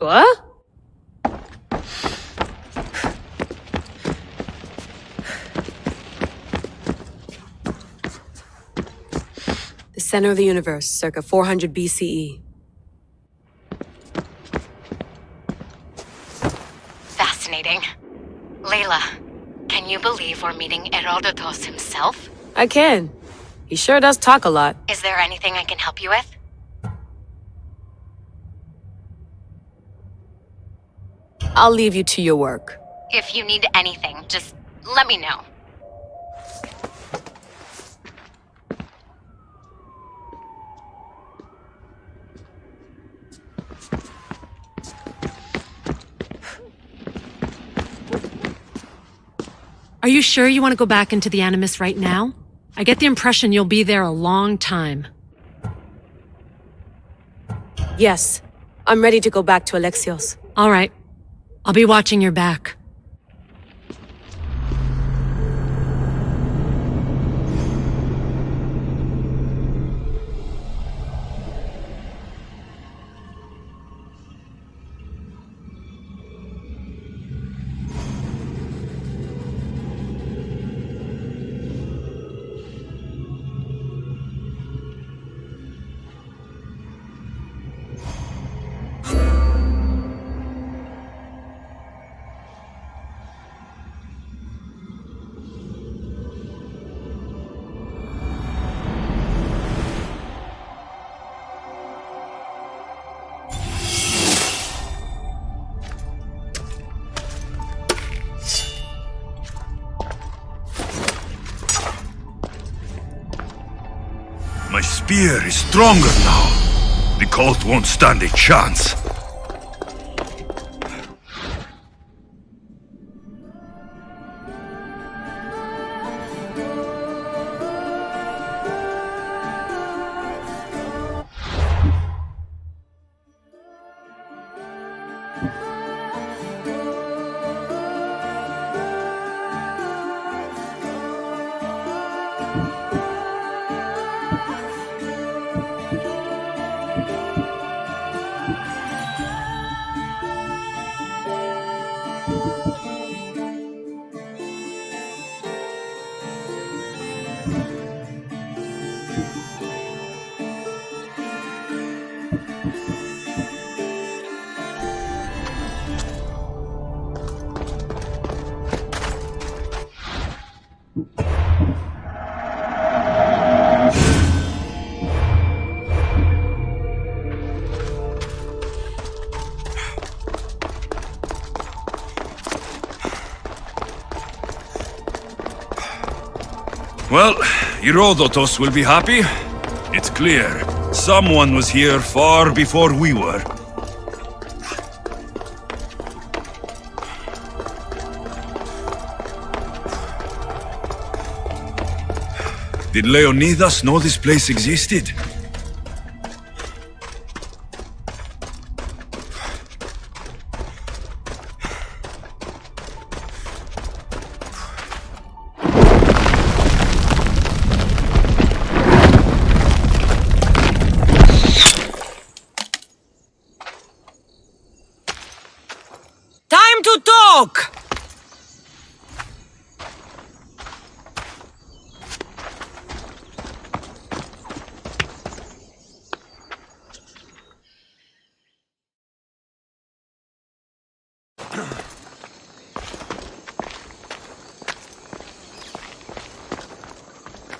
S19: What? The center of the universe, circa 400 BCE.
S23: Fascinating. Layla, can you believe we're meeting Herodotus himself?
S19: I can. He sure does talk a lot.
S23: Is there anything I can help you with?
S19: I'll leave you to your work.
S23: If you need anything, just let me know.
S20: Are you sure you want to go back into the Animus right now? I get the impression you'll be there a long time.
S19: Yes. I'm ready to go back to Alexios.
S20: All right. I'll be watching your back.
S1: My spear is stronger now. The cult won't stand a chance. Well, Herodotus will be happy. It's clear. Someone was here far before we were. Did Leonidas know this place existed?
S9: Time to talk!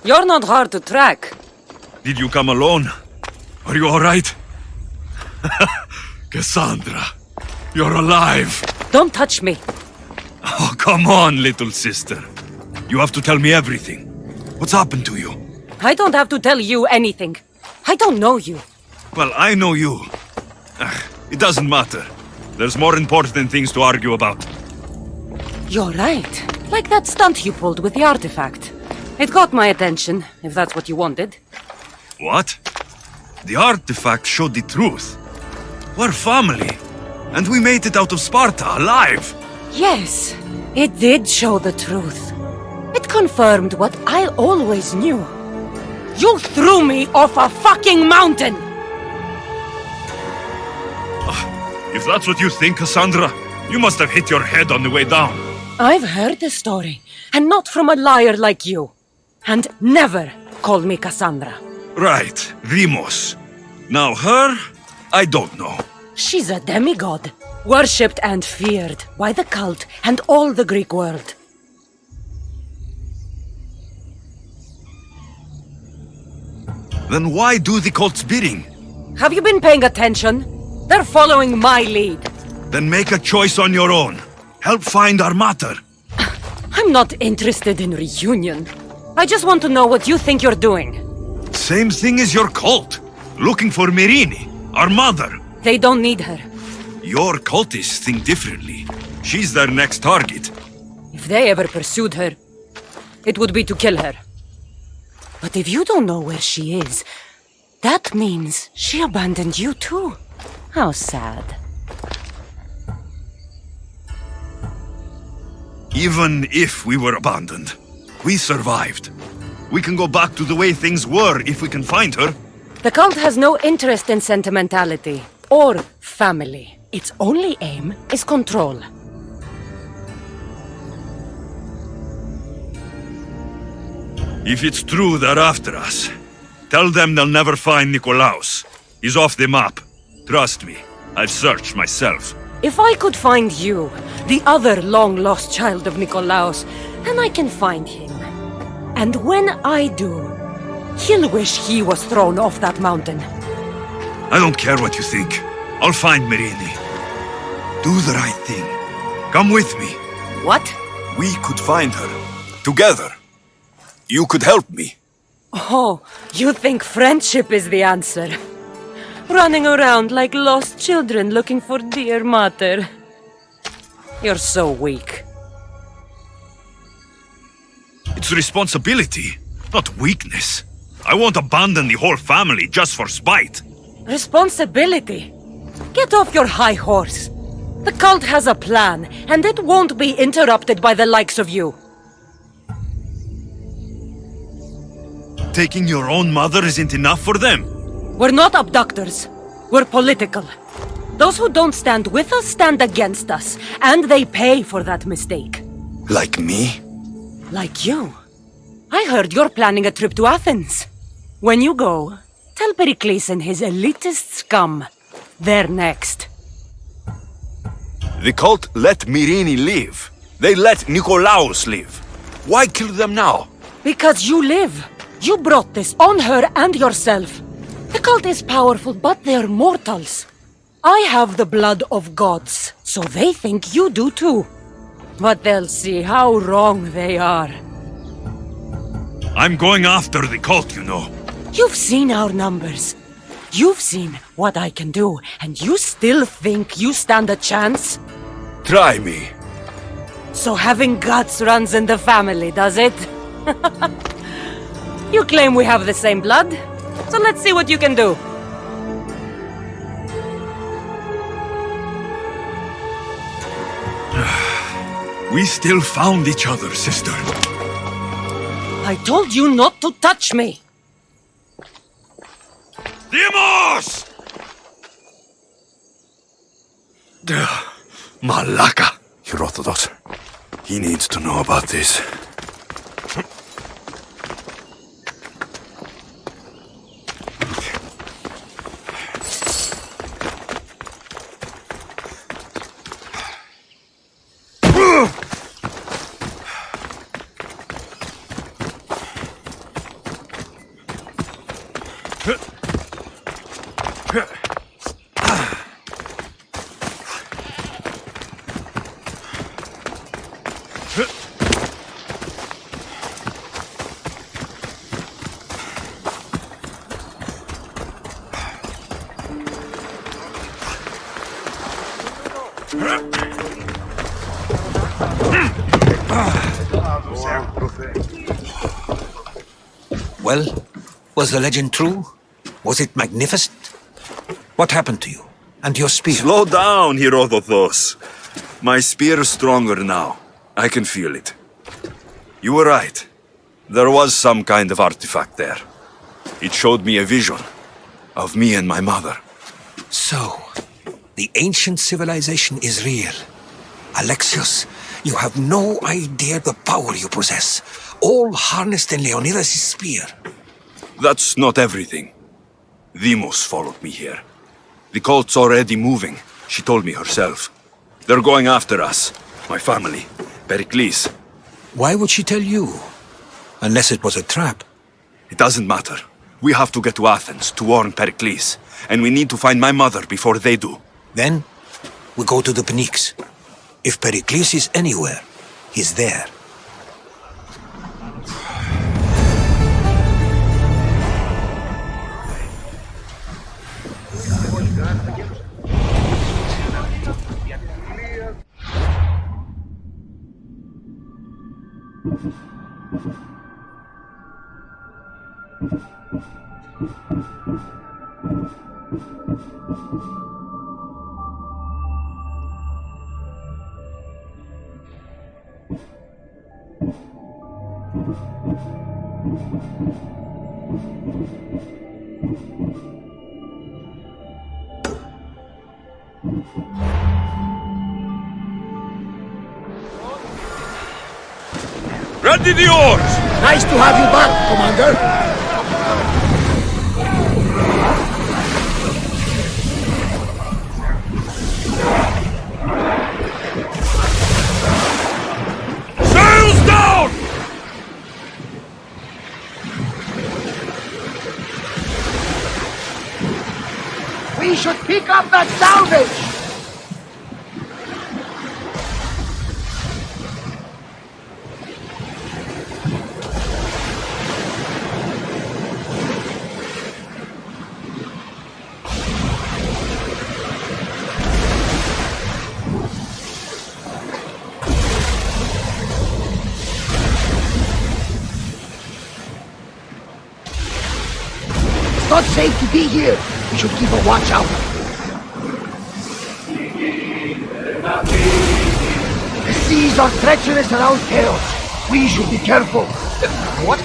S9: You're not hard to track.
S1: Did you come alone? Are you all right? Cassandra, you're alive.
S9: Don't touch me.
S1: Oh, come on, little sister. You have to tell me everything. What's happened to you?
S9: I don't have to tell you anything. I don't know you.
S1: Well, I know you. It doesn't matter. There's more important things to argue about.
S9: You're right. Like that stunt you pulled with the artifact. It got my attention, if that's what you wanted.
S1: What? The artifact showed the truth. We're family. And we made it out of Sparta, alive.
S9: Yes, it did show the truth. It confirmed what I always knew. You threw me off a fucking mountain!
S1: If that's what you think, Cassandra, you must have hit your head on the way down.
S9: I've heard the story, and not from a liar like you. And never call me Cassandra.
S1: Right, Demos. Now her, I don't know.
S9: She's a demigod, worshipped and feared by the cult and all the Greek world.
S1: Then why do the cult's bidding?
S9: Have you been paying attention? They're following my lead.
S1: Then make a choice on your own. Help find our mater.
S9: I'm not interested in reunion. I just want to know what you think you're doing.
S1: Same thing as your cult. Looking for Merini, our mother.
S9: They don't need her.
S1: Your cultists think differently. She's their next target.
S9: If they ever pursued her, it would be to kill her. But if you don't know where she is, that means she abandoned you too. How sad.
S1: Even if we were abandoned, we survived. We can go back to the way things were if we can find her.
S9: The cult has no interest in sentimentality or family. Its only aim is control.
S1: If it's true they're after us, tell them they'll never find Nikolaos. He's off the map. Trust me, I've searched myself.
S9: If I could find you, the other long-lost child of Nikolaos, then I can find him. And when I do, he'll wish he was thrown off that mountain.
S1: I don't care what you think. I'll find Merini. Do the right thing. Come with me.
S9: What?
S1: We could find her. Together. You could help me.
S9: Oh, you think friendship is the answer? Running around like lost children looking for dear mater. You're so weak.
S1: It's responsibility, not weakness. I won't abandon the whole family just for spite.
S9: Responsibility? Get off your high horse. The cult has a plan, and it won't be interrupted by the likes of you.
S1: Taking your own mother isn't enough for them?
S9: We're not abductors. We're political. Those who don't stand with us stand against us, and they pay for that mistake.
S1: Like me?
S9: Like you. I heard you're planning a trip to Athens. When you go, tell Pericles and his elitist scum they're next.
S1: The cult let Myrine live. They let Nikolaos live. Why kill them now?
S9: Because you live. You brought this on her and yourself. The cult is powerful, but they're mortals. I have the blood of gods, so they think you do too. But they'll see how wrong they are.
S1: I'm going after the cult, you know.
S9: You've seen our numbers. You've seen what I can do, and you still think you stand a chance?
S1: Try me.
S9: So having guts runs in the family, does it? You claim we have the same blood, so let's see what you can do.
S1: We still found each other, sister.
S9: I told you not to touch me!
S1: Demos! Malaka. Herodotus. He needs to know about this.
S14: Well, was the legend true? Was it magnificent? What happened to you? And your spear?
S1: Slow down, Herodotus. My spear is stronger now. I can feel it. You were right. There was some kind of artifact there. It showed me a vision of me and my mother.
S14: So, the ancient civilization is real. Alexios, you have no idea the power you possess. All harnessed in Leonidas' spear.
S1: That's not everything. Demos followed me here. The cult's already moving, she told me herself. They're going after us. My family. Pericles.
S14: Why would she tell you? Unless it was a trap.
S1: It doesn't matter. We have to get to Athens to warn Pericles. And we need to find my mother before they do.
S14: Then, we go to the Pnyx. If Pericles is anywhere, he's there.
S1: Ready the oars!
S15: Nice to have you back, Commander.
S1: Sails down!
S15: We should pick up that salvage! It's not safe to be here. We should keep a watch out. These are treacherous around chaos. We should be careful.
S4: What?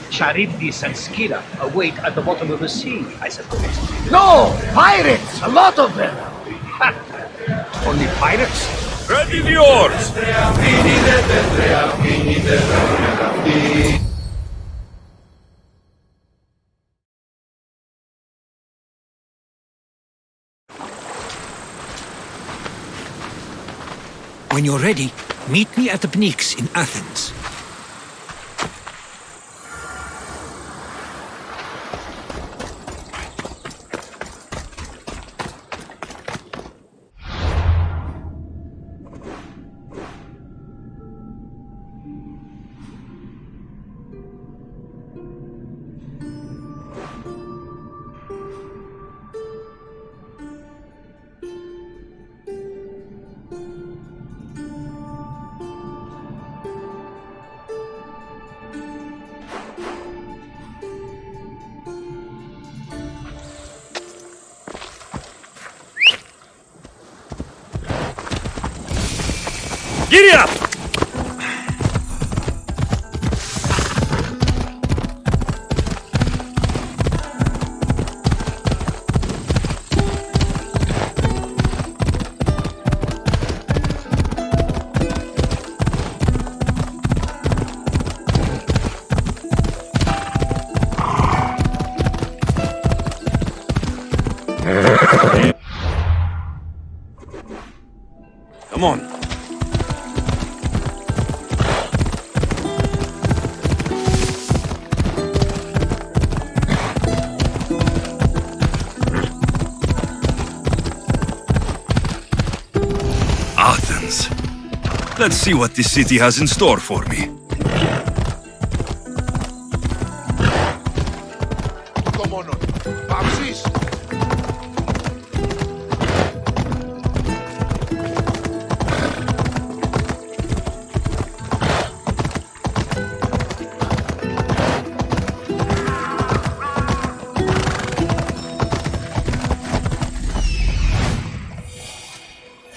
S4: Charybdis and Scylla await at the bottom of the sea, I suppose.
S15: No! Pirates! A lot of them!
S4: Only pirates?
S1: Ready the oars!
S14: When you're ready, meet me at the Pnyx in Athens.
S1: Giddy up! Come on. Athens. Let's see what this city has in store for me.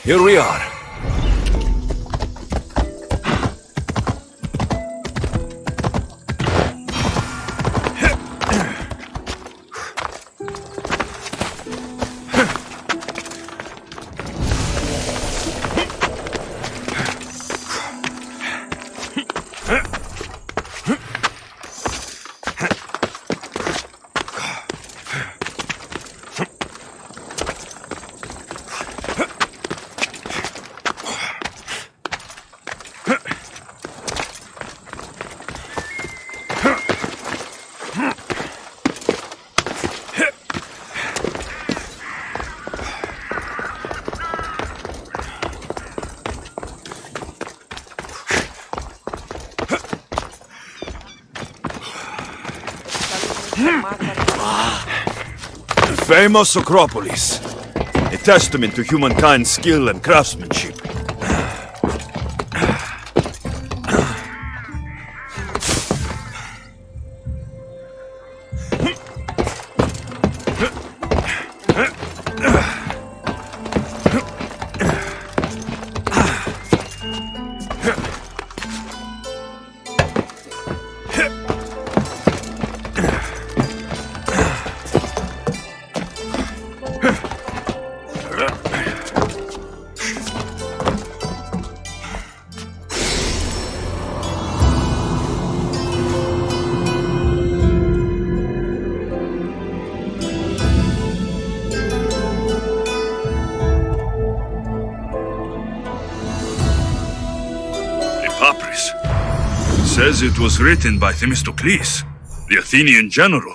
S1: Here we are. The famous Acropolis, a testament to humankind's skill and craftsmanship. Papyrus. Says it was written by Themistocles, the Athenian general.